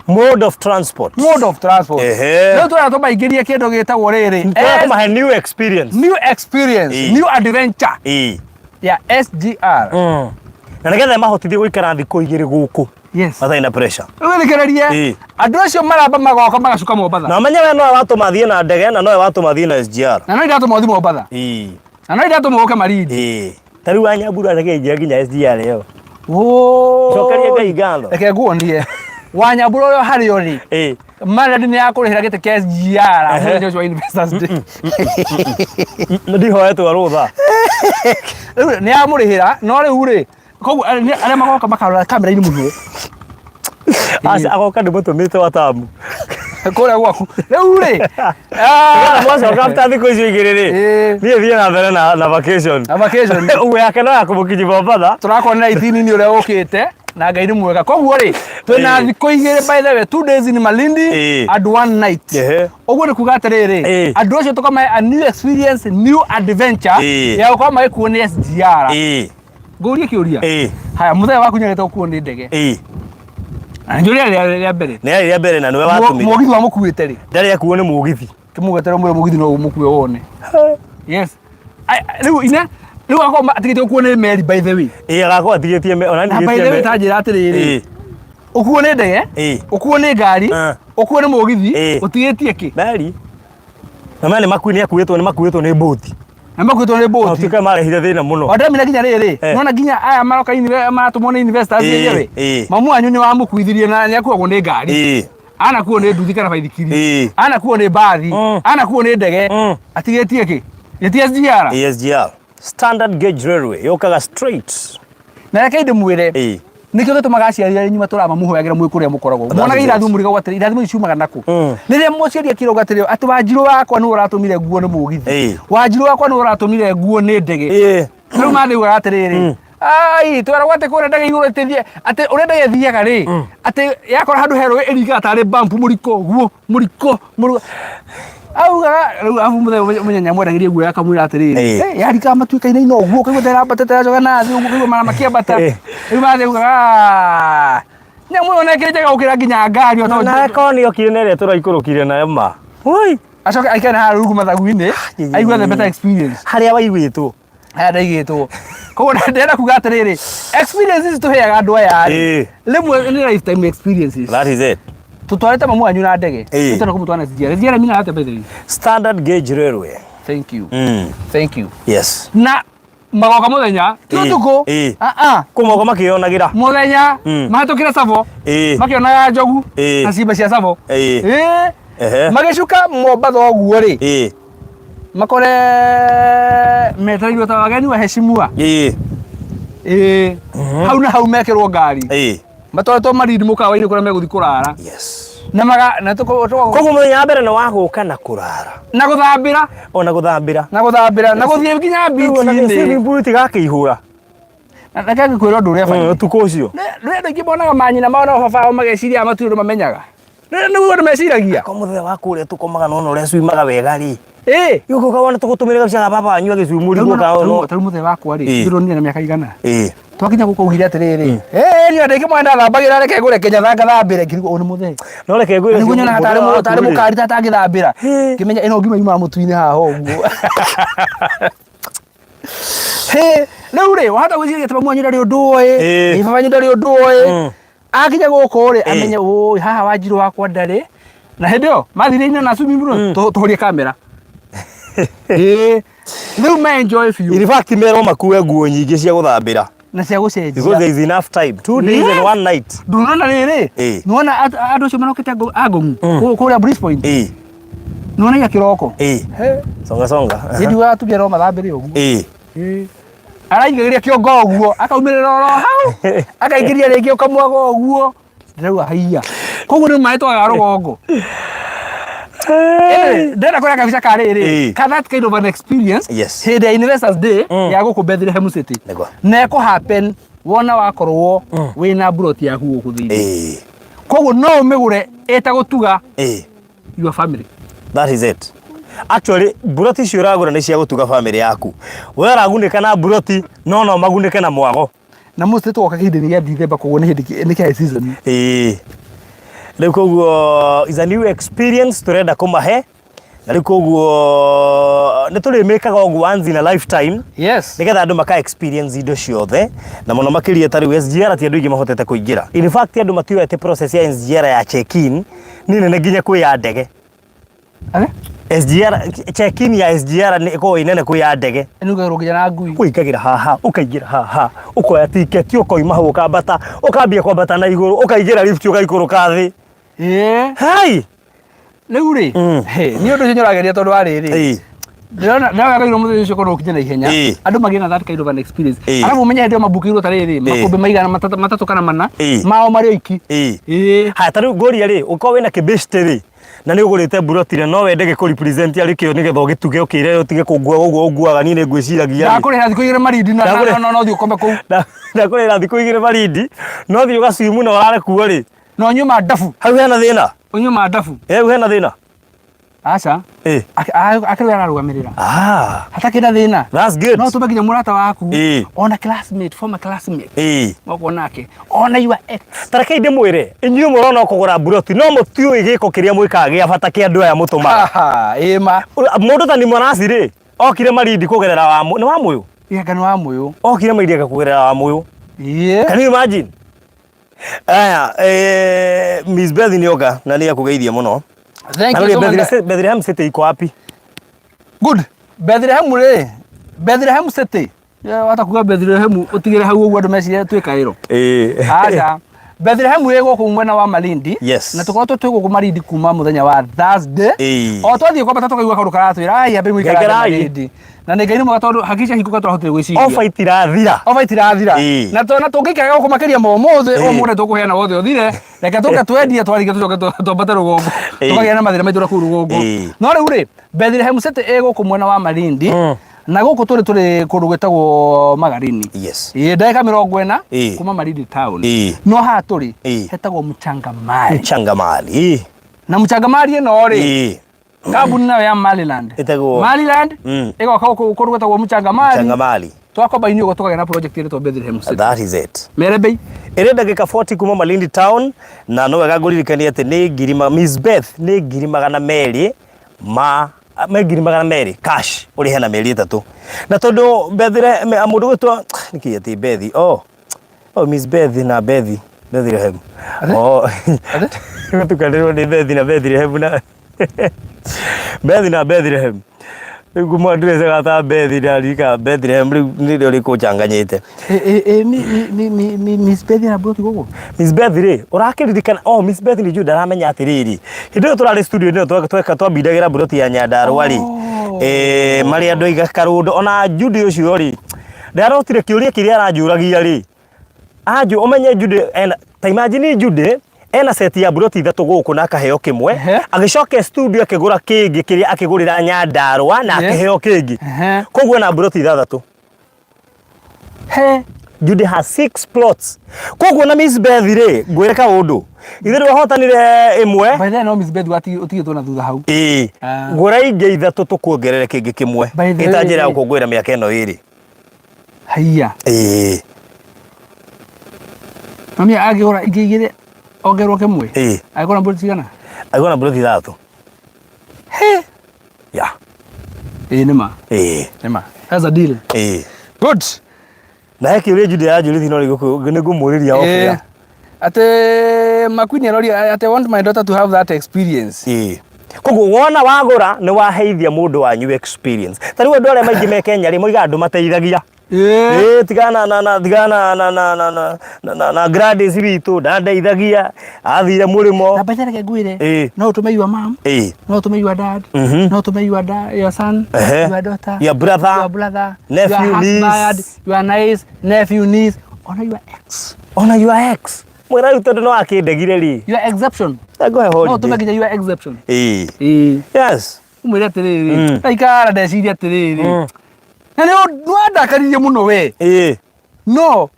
mode of transport riu turenda tumaingirie kindu gitagwo riri new experience new adventure ya SGR na nigetha mahotithie guikara thikũ igĩrĩ gũkũ matarĩ na pressure wĩthikĩrĩrie andũ acio maramba magoka magacuka Mombatha na menye we nowe watũma thiĩ na ndege na nowe watũma thiĩ na SGR na no iratũma ũthiĩ Mombatha na no iratũma ũke Malindi ta rĩu Wanyambura reke nginya SGR ĩyo cokerie Ngai ngatho reke nguonie Wanyambura ũyũ harĩ ũrĩ Malindi nĩ yakũrĩhĩra gĩtĩ kĩa SGR mũthenya ũcio wa Investors Day ndihoetwo rũtha nĩ amũrĩhĩra no rĩu rĩ koguo arĩa magoka makarora kamera-inĩ mũno agoka ndĩmũtũmĩte watamu kũrĩa gwaku rĩu rĩ mwacoka after thikũ icio igĩrĩ rĩ niĩ thiĩ na mbere na vacation ũguo yake no yakũmũkinyia Mombatha tũrakuonera ithiini ũrĩa ũkĩte na Ngai nĩ mwega koguo rĩ twĩna thikũ igĩrĩ by the way 2 days in Malindi and 1 night ũguo nĩ kuga atĩrĩrĩ andũ acio tũkamahe a new experience new adventure ya gũkorwo magĩkuo nĩ SGR ngũrie kĩũria haya mũthenya waku nyagĩte gũkuo nĩ ndege njũria rĩa mbere nĩ rĩa mbere na nĩwe watũmire mũgithi wa mũkuĩte rĩ ndarĩ akuo nĩ mũgithi kĩmũgetere mũre mũgithi no mũkuĩ wone yes rĩu ina rĩu akorwo atigĩte gũkuo nĩ meri by the way agakorwo atigĩtie ona ndigĩtie by the way tanjĩra atĩrĩrĩ ũkuo nĩ ndege ũkuo nĩ ngari ũkuo nĩ mũgithi ũtigĩtie kĩ meri na mani nĩ makuĩtwo nĩ boti na makuĩtwo nĩ boti tuka marehire thĩna mũno ndamenya nginya rĩrĩ nona nginya aya maroka maratũmwo nĩ investors yewe mamu wanyu nĩ wamũkuithirie na nĩ akuagwo nĩ ngari anakuo nĩ nduthi kana baithikiri anakuo nĩ mbathi anakuo nĩ ndege atigĩtie kĩ gĩtie SGR standard gauge railway yokaga straight na reke ndĩmwĩre nikio gĩtũmaga aciari anyu matũra mamũhoyagĩra mwĩ kũrĩa mũkoragwo monaga irathimo mũrigo atĩrĩ irathimo ciumaga naku rĩrĩa mũciari akĩroga atĩrĩ atĩ Wanjirũ wakwa nĩ ũratũmire nguo nĩ mũgithi Wanjirũ wakwa nĩ ũratũmire nguo nĩ ndege rĩu mathiugaga atĩrĩrĩ ai tweragwo atĩ kũrĩa ndege igũrũ ĩtithie atĩ ũrĩa ndege ĩthiaga rĩ atĩ yakora handũ herũ ĩringaga tarĩ bump mũriko augaga rĩu abu mũthenya mwendagĩria nguo yakamwĩra atĩrĩrĩ yarika matuĩka-inĩ ino ũguo kaigua terabatete acoka nathĩ ũguo kaigua mara makĩambata rĩu mathiugaga nyamũ ĩyo nekĩrĩjaga gũkĩra nginya ngari na koni okire na ĩrĩa tũraikũrũkire nayo ma acoka aikare haha rungu mathagu-inĩ aigua the better experience harĩa waigĩtwo harĩa ndaigĩtwo koguo ndĩrenda kuga atĩrĩrĩ experiences tũheaga andũ aya rĩmwe nĩ lifetime experiences that is it tutwarete mamu wanyu na ndege tutana kumutwana SGR mina hata bedri standard gauge railway thank you yes na magoka muthenya tutuko kumoka makionagĩra muthenya mahatukira Savo makionaga njogu na ciimba cia Savo magicuka Mombatha ũguo ri makore metarĩirio ta wageni wa heshimua hau na hau mekĩrwo ngari matwaretwo Malindi mũkawa-inĩ kũrĩa megũthiĩ kũrara na koguo mũthenya wa mbere nĩ wa gũka na kũrara na gũthambĩra ona gũthambĩra na gũthiĩ nginya beach-inĩ tigakĩihũra reke ngĩkwĩra ũndũ ũrĩa bata ũtukũ ũcio rĩrĩa andũ aingĩ monaga manyina mao na baba wao mageciria matirĩ mamenyaga nĩguo andũ meciragia ko mũthenya wa kũrĩa tũkomaga nona ũrĩa cuimaga wega rĩ gĩũka wona tũgũtũmĩre gabica baba wanyu agĩcumũri gũka tarĩu mũthenya wakwa rĩ ndĩronire na mĩaka igana twakinya gũkũ ugire atĩrĩrĩ nĩ andũ aingĩ mwenda thambagĩra reke ngũre Kenya thambĩre ngĩrigwo ũyũ nĩ mũthenya no reke ngwĩre nĩguo nyonaga tarĩ mũkari tatangĩthambĩra ngĩmenya ĩno ngima yumaga mũtu-inĩ haha ũguo rĩu rĩ wahota gwĩciria atĩ mamu wanyu ndarĩ ũndũ ũĩ baba wanyu ndarĩ ũndũ ũĩ akinya gũkũ rĩ amenye ũĩ haha Wanjirũ wakwa ndarĩ na hĩndĩ ĩyo mathire-inĩ na swimming pool tũhorie kamera rĩu ma enjoy biũ in fact merwo makue nguo nyingĩ cia gũthambĩra na cia gũcenjia because there is enough time 2 days and 1 night ndũnona rĩrĩ nĩwona andũ acio marokĩte Angũng'u kũrĩa Breeze Point nĩwona ya kĩroko songa ndiuga atumia no mathambĩre ũguo araigagĩria kĩongo ũguo akaumĩrĩra oro hau akaingĩria rĩngĩ ũkamwaga ũguo ndĩrauga haiya koguo nĩ maĩ twaga rũgongo Ndenda kwenda kabisa kariri ka that kind of an experience hĩndĩ ya Investors Day ya gũkũ Bethlehem City na ĩko happen wona wakorwo wĩna broti yaku gũkũ thĩinĩ koguo no ũmĩgũre ĩtagũtuga your family. That is it. Actually broti icio ũragũra nĩ cia gũtuga family yaku. Wewe ũragunĩka na broti no magunĩke na mwago. Na mũthĩ twoka kĩhĩndĩ gĩa December koguo nĩ kĩa season. Rĩu koguo is a new experience turenda kũmahe. Na rĩu koguo nĩ tũrĩmĩkaga ũguo once in a lifetime. Yes. Nĩgetha andũ maka experience indo ciothe na mũno makĩria ta rĩu SGR ti andũ aingĩ mahotete kũingĩra. In fact andũ matiũete process ya SGR ya check-in nĩ nene nginya kwĩ ya ndege. SGR check-in ya SGR nĩ ĩkoragwo inene kwĩ ya ndege. Nĩuga rũgĩra na ngui. Ũikagira haha, ũkaingĩra haha, ũkoya ticket, ũkoima hau ũkambata, ũkambia kwambata na igũrũ, ũkaingĩra lift ũgaikũrũka thĩ. Hai. Rĩu rĩ, nĩ ũndũ ũcio nyorageria tondũ wa rĩrĩ. Ndĩrona ndagagĩrwo mũthenya ũcio korwo ũkinye na ihenya. Andũ magĩna that kind of an experience. Arabu ũmenye hĩndĩ ĩyo mabukĩirwo ta rĩrĩ, makũmbĩ maigana matatũ kana mana, mao marĩ oiki. Ha ta rĩu ngoria rĩ, ũkorwo wĩna kĩbĩcitĩ rĩ. Na nĩ ũgũrĩte brotire no wende gĩkũ represent arĩ kĩo nĩgetha ũgĩtuge ũkĩire ũtige kũngua ũguo ũguaga niĩ nĩ ngwĩciragia. Ndakũrĩha thikũ igĩrĩ marindi no thiĩ ũkombe kũu. Ndakũrĩha thikũ igĩrĩ marindi no thiĩ ũgacimu na ũrare kuo rĩ. No nyuma ndabu. Hau hena thĩna. Ũnyuma ndabu. Hau hena thĩna. Aca. Akĩrĩa ararũgamĩrĩra. Hatakĩrĩ na thĩna. That's good. No tũme kinya mũrata waku. Ona classmate, former classmate. Moko nake. Ona your ex. Tareke ndĩmwĩre, inyuĩ mũrona kũgũra broti no mũtiũĩ gĩko kĩrĩa mwĩkaga gĩa bata kĩa andũ aya mũtũmaga. Ma. Mũndũ ta ni Mwanasi rĩ, okire marindi kũgerera nĩ wa Mũyũ. Ngano wa Mũyũ. Okire marindi kũgerera wa Mũyũ. Can you imagine? Aya, Miss Beth nĩoka na nĩ akũgeithia mũno. Thank you so much. Bethlehem City iko wapi? Good. Bethlehem rĩ. Bethlehem City. Watakuga Bethlehem utigire hau ũguo andũ meciria twĩka ĩro. Aca. Bethlehem rĩ gũkũ mwena wa Malindi. Na tukorwo twĩgũkũ Malindi kuma mũthenya wa Thursday. O twathiĩ kwambata tũkaigua kaũndũ karatwĩra ai ambe mũikara Malindi. Na nĩ Ngai nĩ mwega tondũ hakisha hikuka twahotire gwĩciria. Ofa itirathira. Ofa itirathira. Na tũngĩikaga gũkũ makĩria ũmũthĩ ũmũthĩ tũkũheana wothe ũthire. Reke tũke twendia twarige tũcoke twambate rũgongo. Tũkagĩa na mathĩna maitũ kũu rũgongo. No rĩu rĩ Bethlehem City gũkũ mwena wa Malindi. Na gũkũ tũrĩ kũndũ gwĩtagwo Magarini. Yes. Ndagĩka 40 kuma Malindi town. No haha tũrĩ hetagwo Mchanga Mali. Mchanga Mali. Na Mchanga Mali ĩno rĩ kambuni nayo ya Maliland. Maliland ĩgoka kũndũ gwĩtagwo Mchanga Mali. Mchanga Mali. Twakomba inyo gũtũkagĩa na project ĩrĩtwo Bethlehem City. That is it. Merebei. Ĩrĩ ndagĩka 40 kuma Malindi town na no wega ngũririkania atĩ nĩ ngiri Miss Beth nĩ ngiri 200 ngiri 200 cash ũrĩ hena mĩeri 3 na tondũ Bethlehem mũndũ gwĩtwo nĩkĩ ati Bethi Miss Beth na Bethlehem tukanĩrwo nĩ Bethi na Bethlehem na Bethi na Bethlehem Ngumo ndire gata Bethi na rika Bethlehem nĩ rĩo rĩkũchanganyĩte Miss Beth na broti gũkũ Miss Beth rĩ ũrakĩririkana Miss Beth nĩ Juda aramenya atĩrĩrĩ hĩndĩ ĩyo tũrarĩ studio nĩ twambindagĩra broti ya Nyandarũa rĩ marĩ andũ aiga Karũndũ ona Judy ũcio rĩ ndarotire kĩũria kĩrĩa aranjũragia rĩ ũmenye Judy ta imagine Judy ena set ya broti 3 gũkũ na akaheo kĩmwe agĩcoka studio akĩgũra kĩngĩ kĩrĩa akĩgũrĩra Nyandarũa na akĩheo kĩngĩ koguo na broti 3 Judy has 6 plots koguo na Miss Beth rĩ ngwĩre kaũndũ ithuĩ wahotanire ĩmwe by then no Miss Beth ũtigĩtwo na thutha hau ngũra ingĩ 3 tũkuongerere kĩngĩ kĩmwe ĩta njĩra ya gũkũngũĩra mĩaka ĩno ĩrĩ haiya mami agĩgũra ingĩ igĩrĩ ongerwo kĩmwe agĩkora broti cigana agĩkora broti 3 ya nĩma nĩma that's a deal good na heki ũrĩa Judy yanjũrithi no nĩngũmũrĩria off ate makwini aroria ate want my daughter to have that experience koguo wona wagũra nĩ waheithia mũndũ wanyu experience ta rĩu andũ arĩa maingĩ me Kenya rĩ moiga andũ mateithagia tigana na Gladys witũ ndandeithagia athire mũrĩmo na batareke ngwĩre no ũtũme your mom no ũtũme your dad no ũtũme your son your daughter your brother nephew niece your niece nephew niece honor your ex mwĩra rĩu tondũ no akĩndegire rĩ your exception Go ahead. No, tumekinya your exception. Yes. Umwire atiriri. Aikara ndeciria atiriri. Na nwenda karirie muno we. No.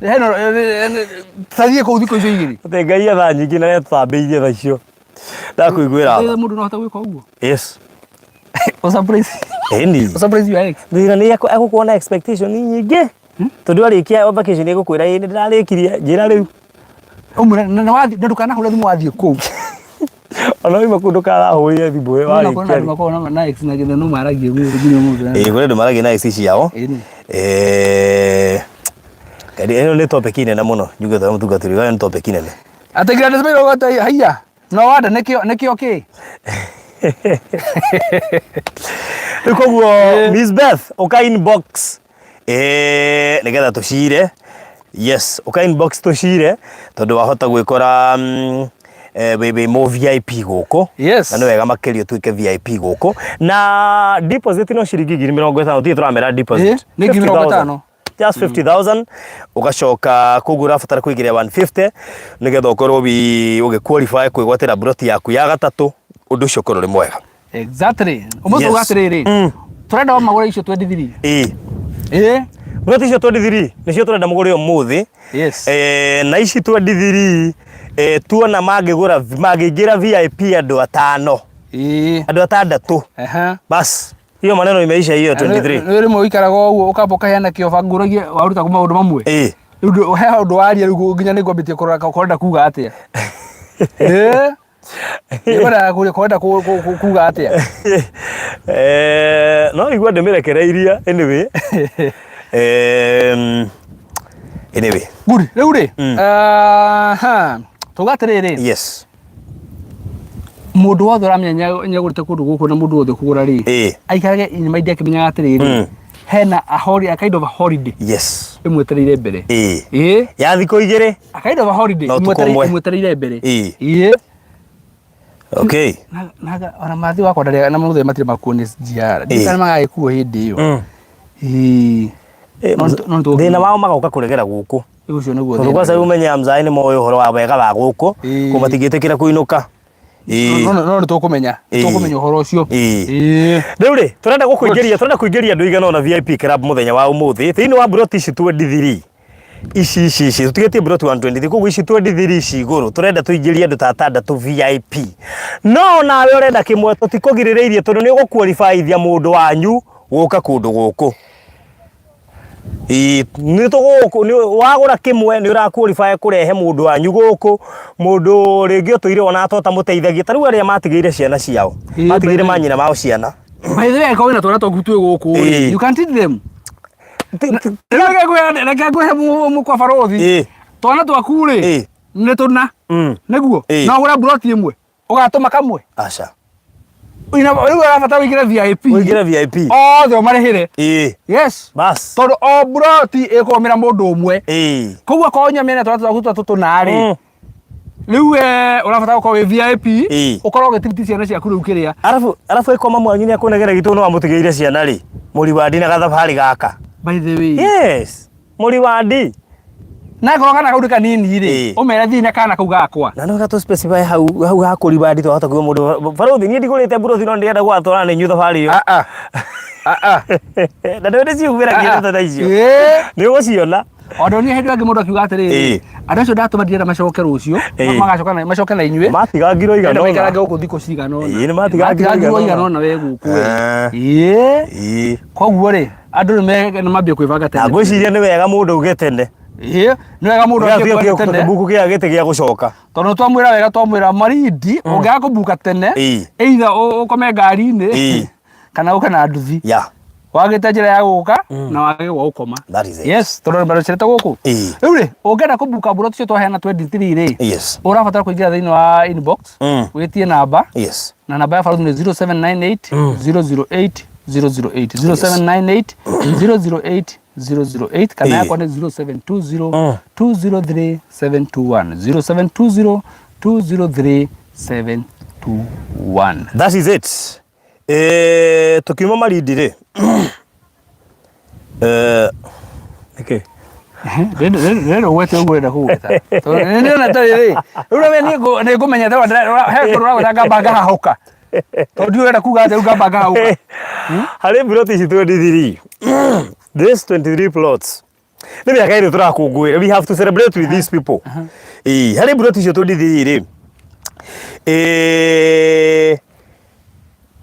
Heno thagie kå thikå icio igä rä ngai etha nyingä na netambä tha icio ndakuiguira må ndå no hota gwä ka å guo thira nä egå kuona expectation nyingä tondå arä kia vacation ä gå kwä ra nä ndärarä kirie njä ra rä u ndå kanahå re thimå wathiä kå u ona ima kå ndå karahå rä thimå no maragie kå ndå maragie na ciao ĩno nĩ topic nene mũno njugĩte mũtungatĩri ũyũ nĩ topic nene atĩgira ndĩcimĩirwo gota haiya no wanda nĩkĩo kĩ rĩu koguo Miss Beth ũka inbox nĩgetha tũcire yes ũka inbox tũcire tondũ wahota gwĩkora baby mo VIP gũkũ na nĩ wega makĩria tuĩke VIP gũkũ na deposit no ciringi 50,000 tie tũramera deposit nĩ 50,000 just 50,000 ugacoka kugura fatara kuigiria 150 nigetha ukorwo ugi qualify kwigwatira broti yaku ya gatatu undu ucio korwo ri mwega exactly umuthi ugatiriri turenda wa magura icio 23 broti icio 23 nicio turenda mugure umuthi na ici 23 tuona magigura VIP andu atano andu atandatu bas hiyo maneno imeisha hiyo 23 nĩ rĩmwe ũikaraga ũguo ũkamba ũkaheana kĩoba ngũragie waruta kuma maũndũ mamwe rĩu he ũndũ waria rĩu nginya nĩ ngwambĩtie kũrenda kuga atĩa kwenda kuga atĩa no igua ndĩmĩrekereiria anyway good rĩu rĩ tuga atĩrĩrĩ yes mundu wothe uramenya nyagurite kundu guku na mundu wothe kugura ri aikarage in mind yake menyaga atiriri hena a kind of a holiday yes imwetereire mbere ya thiko igire a kind of a holiday imwetereire mbere okay naga ona mathi wakwa ndari na muthe matire makuone jiara ndikana magagikuo hindi iyo thina wao magoka kuregera guku ucio niguo tondu kwa sababu umenya mzai ni moyo horo wa wega wa guku kumatigĩtĩkĩra kuinuka no tukumenya uhoro ucio riu ri turenda kuingĩria andu igana na VIP club muthenya wa umuthi thiini wa broti ici 23 ici tutigetie broti 123 koguo ici 23 ici iguru turenda tuingĩrie andu ta tandatu VIP no nawe urenda kimwe tutikugirireirie tondu ni uguqualifyithia mundu wanyu guka kundu guku ni tuguku ni wagura kimwe ni uraqualify kurehe mundu wanyu guku mundu ringi utuire ona tota muteithagia tariu aria matigire ciana ciao matigire manyina mao ciana by the way ko ina tora tokutwe guku you can't eat them reke ngwe mukwa barothi twana twaku ri ni tuna niguo na gura broti imwe ugatuma kamwe aca ina riu arabata wigire VIP othe umarihire yes bas tondu o broti ikomera mundu umwe koguo konya mena twana tutunari riu urabata gukorwo wi VIP ukorwo ugitiriti ciana ciaku riu kiria arafu ikoma mwanyu ni akunegera gitu no amutigire ciana ri Muriwandi na gathabari gaka by the way yes Muriwandi na ko kana kaundu kanini ri umera thina kana kau gakwa na no gato specify hau ha Muriwandi to hata kuo mundu barothi ni ndigurite brothi no ndienda gwatwara ni nyutha bari yo na ndio ndisi ubira kitu ta icio ni uciona ondo ni hindu angi mundu akiuga atiriri andu acio ndatumathire macoke rucio macoke na inyue matigangirwo igana ona maikaraga guku thiko cigana ona ni matigangirwo igana ona we guku koguo ri andu ni mambie kwibanga tene ngwiciria ni wega mundu ugetene ni wega mundu ugetene tene buku kia gite gia gucoka tondu twamwira wega twamwira marindi ungiaga kubuka tene either ukome ngari-ini kana ukana nduthi wagite njira ya guka na wage gwa ukoma yes tondu bado cirete guku riu ri ungenda kubuka broti cio twaheana 23 ri urabatara kuingira thiini wa inbox witie namba na namba ya barothi ni 0798 008 008 0798 008 kana yakwa ni 0720 203 721 0720 203 721 that is it tukiuma marindi ri okay Rero wete ugwenda kugeta. Ndio na tari. Ura ni ngumenya ta he kurwa ga banga hahoka. Tondu urenda kuga ati uga banga hahoka. Hari plot ici 23. This 23 plots. Ni miaka iri turakungwira. We have to celebrate with these people. Hari plot ici 23 ri.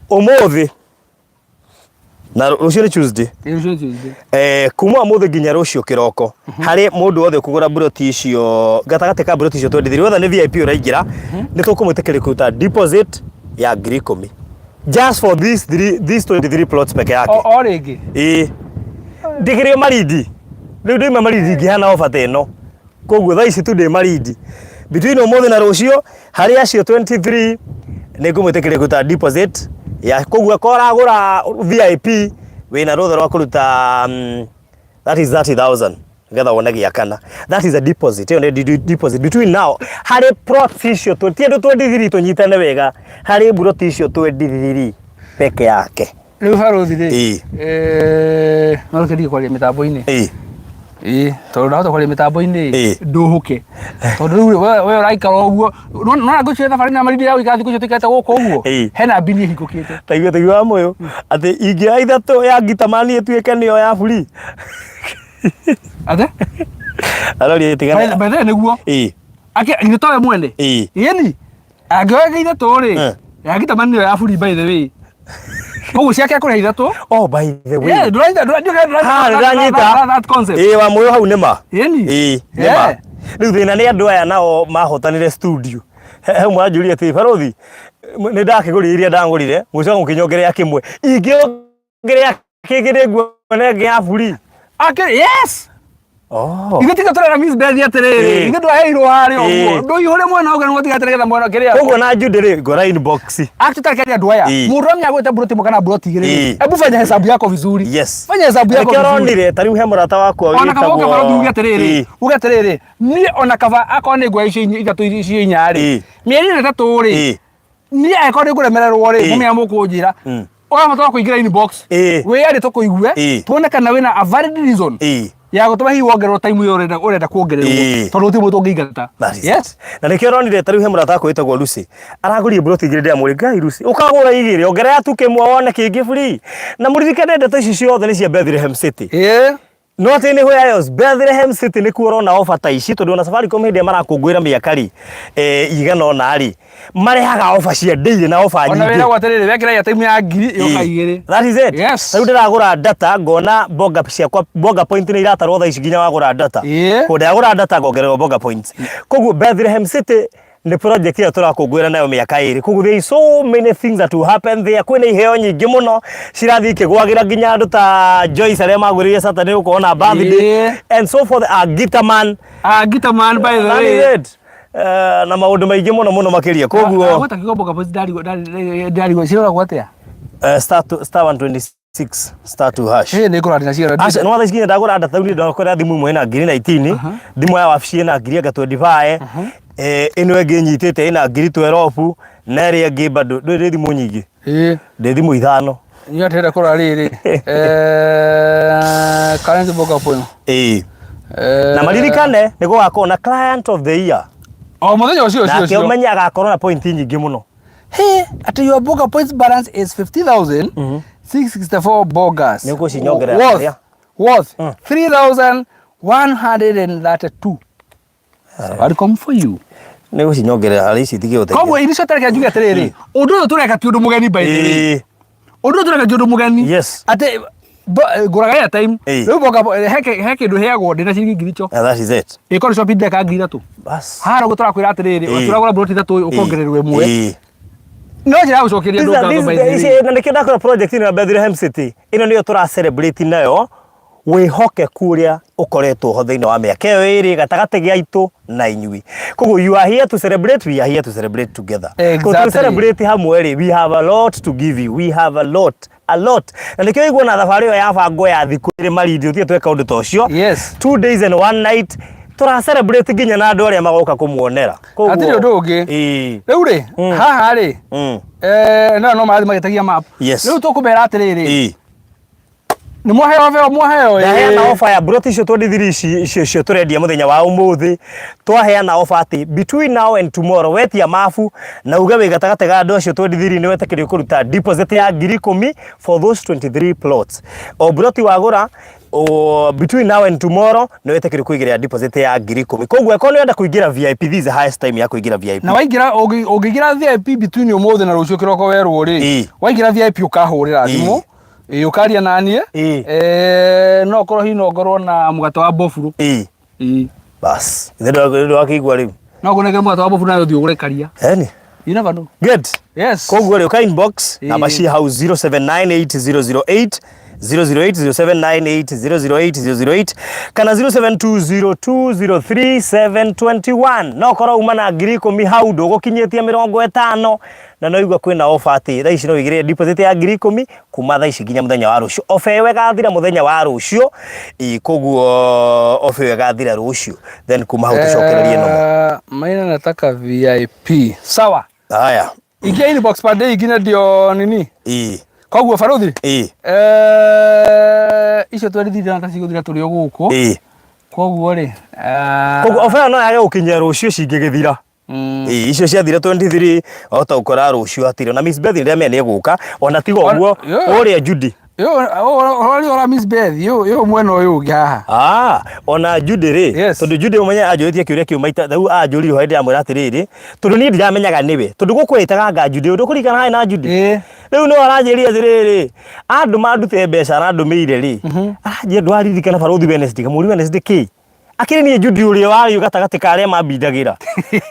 Umuthi na rucio ni Tuesday. Kuma umuthi nginya rucio kiroko. Hari mundu wothe kugura broti icio gatagate ka broti icio 23 whether ni VIP uraingira ni tukumwitikira kuruta deposit ya ngiri 10 just for these 23 plots peke yake. O ringi. Ndigire maridi. Riu ndima maridi ngihana offer teno. Koguo thaa ici tu ndi maridi. Between umuthi na rucio hari acio 23 ni ngumwitikira kuruta deposit ya koguo koragura VIP wina rutha rwa kuruta that is 30,000 getha wona gia kana. That is a deposit. Yo ne deposit between now hari plot icio tiendu 23 tunyitane wega hari plot icio 23 peke yake. Riu haruthi ri no kedi kwa mitambo-ini tondu ndahota kwaria mitambo-ini nduhuke tondu riu we uraikara uguo no ngucio thabari na marindi ya ikathi kucio tikete guko uguo hena bini hingukite taigua moyo ati ingia ithatu ya ngitamani etuike niyo ya buri ate arori tigana bethe niguo ake ni towe mwende yeni agioga ithatu ri ya ngitamani niyo ya buri by the way. Koguo ciake kuri ithatu. Oh by the way. Yeah, nduranyita that concept. Wa moyo hau nima. Yeni. Nima. Riu thina ni andu aya nao mahotanire studio. He mwanjuria ati Barothi ni ndakiguriria ndangurire muco ngukinyongerea kimwe. Ingiongerea kigire nguone ngia buri. Yes. Oh. Igatika turera miss bedi atiriri. Ingedo aheirwo hari oguo. Nduihore mwana ogana ngotigateregetha mwana kiria. Koguo na njundiri ngora inbox. Akitutarikeria andu aya. Mundu amya gwete broti mukana broti igiri. Ebu fanya hesabu yako vizuri. Yes. Fanya hesabu yako vizuri. Kironire tari he murata wakwa witagwo. Ona kaboka Barothi ugatiriri. Ugatiriri. Ni ona kava akone gwa icio ithatu icio inyari. Mieri 3 ri. Ni akone kuremererwo ri. Mumya mukunjira. Oya matoka kuingira inbox. We yari tukuigue. Tuone kana wina a valid reason. Ya gutuma hi wongerwo time yo urenda kuongererwo tondu ti mutu ngingata. Yes. Na nikio ronire tari he murata ko itagwo Lucy araguriye broti igire ndia muri ngai Lucy ukagura igire ongerera tu kimwe wone kingi free na muririkane ndeto ici ciothe ni cia Bethlehem City. No ati ni hoyayos Bethlehem City ni kuorona offer ta ici tondu na Safaricom hindi marakungwira miakari igana ona ari marehaga offer cia daily na offer nyingi. Ona wira gwatiriri wekira ya time ya ngiri yoka igiri. That is it. Yes. Riu ndiragura data ngona boga ciakwa boga point ni iratarwo thaa ici nginya wagura data. Kundi agura data ngongererwo boga points. Koguo Bethlehem City ni project ya turakungwira nayo miaka iri. Koguo there is so many things that will happen there. Kwina iheo nyingi muno cirathi kigwagira nginya andu ta Joyce aria magwiririe Saturday ukona birthday and so forth. Gitaman by the way. Na maundu maingi muno makiria koguo gwata kigomboka post dari cirora gwatia star 126 star 2 hash ni ngura ndina ciara no watha cikinya ndagura data uri ndakora thimu imwe na ngiri 19 thimu ya wabici na ngiri 25 ino enge nyitite ina ngiri 12 na ri enge bado ndi thimu nyingi ndi thimu 5 niyo tera kora riri current boga point na maririkane ni gugakona client of the year. Oh, muthenya ucio na ke umenya agakorwo na point nyingi muno. Hey, at your boga points balance is 50,664 bogas. Niko cinyongerera worth 3,132. Welcome for you. Niko cinyongerera hari ici tige uteithia. Koguo irico tareka njuga atiriri. Undu uyu tureka ti undu mugeni by the way. Undu tureka ti undu mugeni. Yes. Ate guraga ya time riu boga heke ndu heagwo ndina ciringi ngiri cho. That is it. Ikoro shop inde ka ngiri 3. Bas. Haro gutura kwira atiriri turagura broti 3 ukongererwe mwe. No njira gucokeria ndu ngago by the way. Na nikenda kora project ino ya Bethlehem City. Ino niyo tura celebrate nayo. Wihoke kuria ukoretwo ho thiini wa miaka iyo iri gatagate gia itu na inyui. Koguo you are here to celebrate, we are here to celebrate together. Exactly. To celebrate hamwe ri we have a lot to give you. We have a lot. Na nikio igwo na thabari yo ya bango ya thiku iri marindi utie tweka undu tocio. Yes. 2 days and 1 night. Tura celebrate nginya na andu aria magoka kumuonera. Koguo atiri undu ungi. Riu ri haha ri. No mathi magetagia map. Riu tukubera atiriri. Ni moheo. Ndaheana offer ya broti icio 23 icio turendia muthenya wa umuthi. Twaheana offer ati between now and tomorrow wetia mafu na uga wi gatagate ga ndo icio 23 ni wetekirio kuruta deposit ya 10,000 for those 23 plots. O broti wagura between now and tomorrow ni wetekirio kuigira deposit ya 10,000. Koguo eko ni wenda kuigira VIP, this is the highest time ya kuigira VIP. Na waigira ugigira VIP between umuthi na rucio kiroko weru ri. Waigira VIP ukahurira thimu. Ukaria nanie no korwo hino ngorwo na mugate wa bofuru bas ndio wakigwa riu no kunege mugate wa bofuru na uthi ugure karia yani you never know. Good. Yes. Koguo rĩu ka inbox namba ci hau 0798008008 0798008008 kana 0720203721 no korwo uma na 10,000 hau ndũgũkinyĩtie 50 na no igua kwĩna offer ati thaa ici no igire deposit ya 10,000 kuma thaa ici nginya muthenya wa rũciũ. Offer ĩyo ĩgathira muthenya wa rũciũ koguo offer ĩyo ĩgathira rũciũ then kuma hau tucokererie no maina nataka VIP sawa. Haya ingia inbox pande ingine ndio nini koguo baruthi icio twendithia na cigũthira tũrĩ o gũkũ koguo ri koguo offer no yage gũkinyia rũciũ cingĩgĩthira icio ciathira 23 ota ukora rũciũ atire na Miss Beth ndia mene guka ona tigo ũguo ũrĩa Judy ora Miss Beth yo mwena ũyũ ũngĩ haha ona Judy ri tondu Judy ũmenye anjũrĩtie kĩũria kĩu maita thau anjũririo hĩndĩ ya mwĩra atĩrĩrĩ tondu niĩ ndiramenyaga nĩwe tondu gũkwĩtaga nga Judy ũndũ kũringana nawe na Judy rĩu no aranjĩria atĩrĩrĩ andũ mandute mbeca na ndũmĩire ri aranjĩria ndwaririkana baruthi Wednesday kamũri Wednesday kĩ akiri ni Judy uria wari gatagati ka aria mambindagira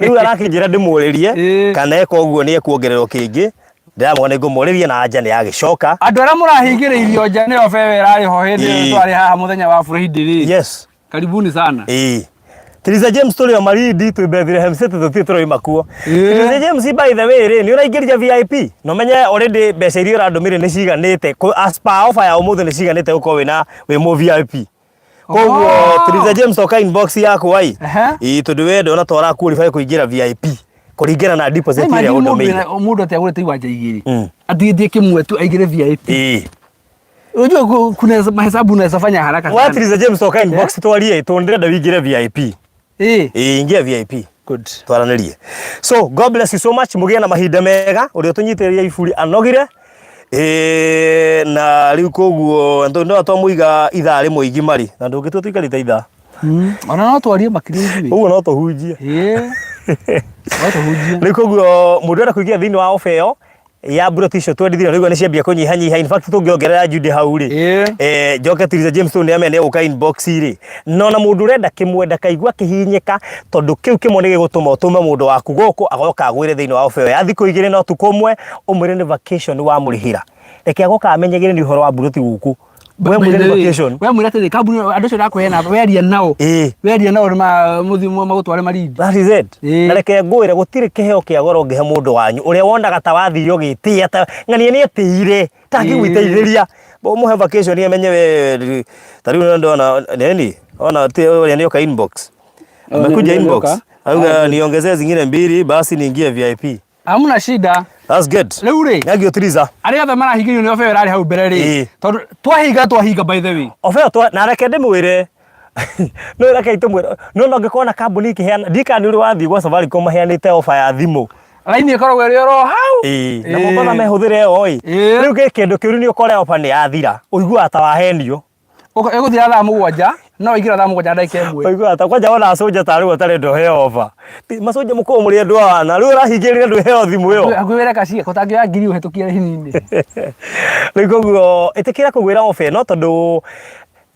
riu arakinjira ndimuririe kana eko uguo ni ekuongererwo kingi ndiramone ngumuririe na anja ni agicoka andu aria murahingiririo nja ni ofewe rari ho hindi twari haha muthenya wa Friday. Yes, karibuni sana. Teresa James story ya Maridi to Bethlehem City to titro imakuo. Teresa James by the way ri ni uraingirija VIP no menye already mbeca iria urandomire ni ciganite as per offer ya umuthi ni ciganite uko wina we mo VIP. Koguo Teresa James oka inbox yako wai tondu we ndona twara qualify kuingira VIP kuringana na deposit ya undomire mundu atagurite iwanja igiri athiithie kimwe tu aigire VIP. Unajua kuna mahesabu unaweza fanya haraka sana. Teresa James oka inbox twarie tondrenda wingire VIP ingia VIP. Good. Twaranirie. So God bless you so much mugie na mahinda mega uri tunyiteria ifuri anogire na riu koguo ndo twamuiga ithaa rimwe igimari na ndungitwo tuikarite ithaa ona no twarie makiri hivi uguo no tuhunjie no tuhunjie riu koguo mundu ara kuigia thini wa offer yo ya broti icio twendithire riu ni ciambia kunyihanyiha in fact tungiongerera Judy hau ri njoke Teresa James ni amene uka inbox ri no na mundu renda kimwenda kaigua kihinyika tondu kiu kimwe ni gigutuma utume mundu waku goko agoka agwire thini wa offer ya thiko igire no tukomwe umwire ni vacation wa murihira reke agoka amenyegire ni uhoro wa broti guku we mwire vacation we mwire ati kabuni andu cio rakwena weria nao ma muthimo magutware Maridi that is it na reke ngwire gutire kiheo kia goro ngehe mundu wanyu uria wonaga ta wathirio gitia ta ng'ania ni atire tangi gwiteithĩria bo muhe vacation ni amenye we tariu ndona neni ona uria ni oka inbox amekuja inbox auga niongezee zingine mbili basi niingie VIP. Hamuna shida. That's good. Riu ri ngagio Teresa aria othe marahigirio ni offer rari hau mbere ri tondu twahiga by the way offer na reke ndimwire no reke itumwire no ngikona kambuni kiheana ndika ni uri wathi gwa Safaricom maheanite offer ya thimu laini ikoragwo ri oro hau na mbona mehuthire oi riu kindu kiuru ni ukore offer ni yathira uigua ta wahenio eguthira thaa mugwanja no igira thaa mugwanja ndaika imwe uigua ta kwanja wona soja ta riu atare ndo heo offer masoja muko muri andu ana riu rahingirire ndu heo thimu yo agwira kacia kutangio ngiri uhetukia hinini riu koguo itikira kugwira offer no tondu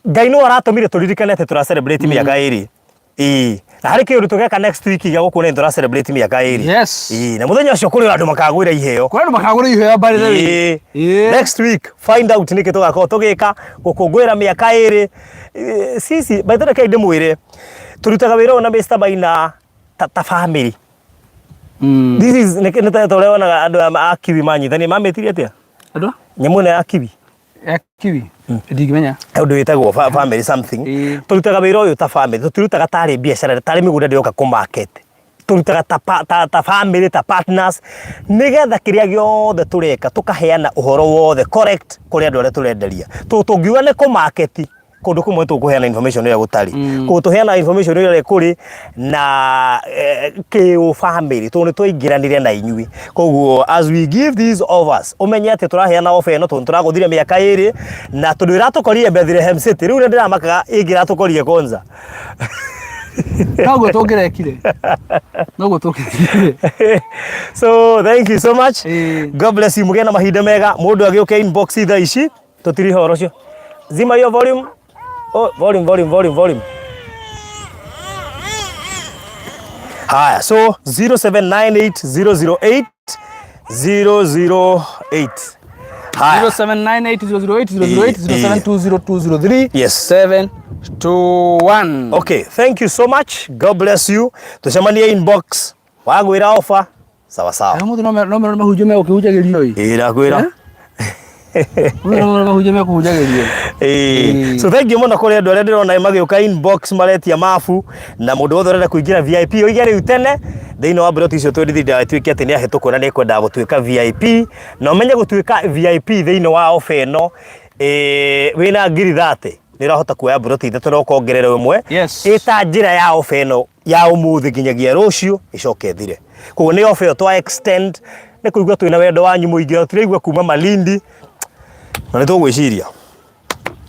Ngai no aratumire turirikanete tura celebrate miaka iri na hari kiundu tugeka next week ya gukuna tura celebrate miaka iri na muthenya ucio kuri andu makagwira iheo by the way next week find out niki tugakora tugika gukungwira miaka iri sisi by the way kaide mwire turutaga wira na Mr. Baina ta family this is niki tureona andu akibi manyithani mametiria atia andu nyamuna akibi kiwi ndigimenya undu witagwo family something turutaga wira uyu ta family turutaga tari biashara tari migunda ndioka ku market turutaga ta family ta partners nigetha kiria giothe tureka tukaheana uhoro wothe correct kuri andu aria turenderia tungiuga ni ku market kundu kumwe tukuheana information ya gutari kutuheana information ya kuri na ke family tu ni tuingiranire na inyui koguo as we give these offers umenye ati turaheana offer no turaguthire miaka iri na tundu iratukorire Bethlehem City riu ndira makaga ingira tukorire konza Nogo togerekire. Nogo togerekire. So thank you so much. God bless you mugena mahinda mega mundu agioke inbox itha ici tutiri horo cio. Zima yo volume. Oh, volume. Haya, so 0798 008 0798008008 yes 721. Okay, thank you so much. God bless you. Tucemanie inbox. Wagwira offer. Sawa sawa. Mundu no mahujome ukihujagirio ii. Ira kwira. No mahujome kuhujagirio. So thank you muno kuri andu aria ndirona magioka inbox maretia mafu na mundu wothe urenda kuingira VIP oige riu tene thiini wa broti icio twendithia atuike ati ni ahituko na ni kwenda gutuika VIP na umenye gutuika VIP thiini wa offer ino wina ngiri 30 nirahota kuoya broti ithatu no kongerere imwe ita njira ya offer ino ya umuthi nginyagia rucio icoke thire koguo ni offer twa extend ni kuigua twina wendo wanyu muingi turaigua kuma Malindi na nitugwiciria.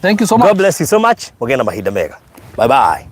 Thank you so much. God bless you so much. Mugena mahinda mega. Bye bye.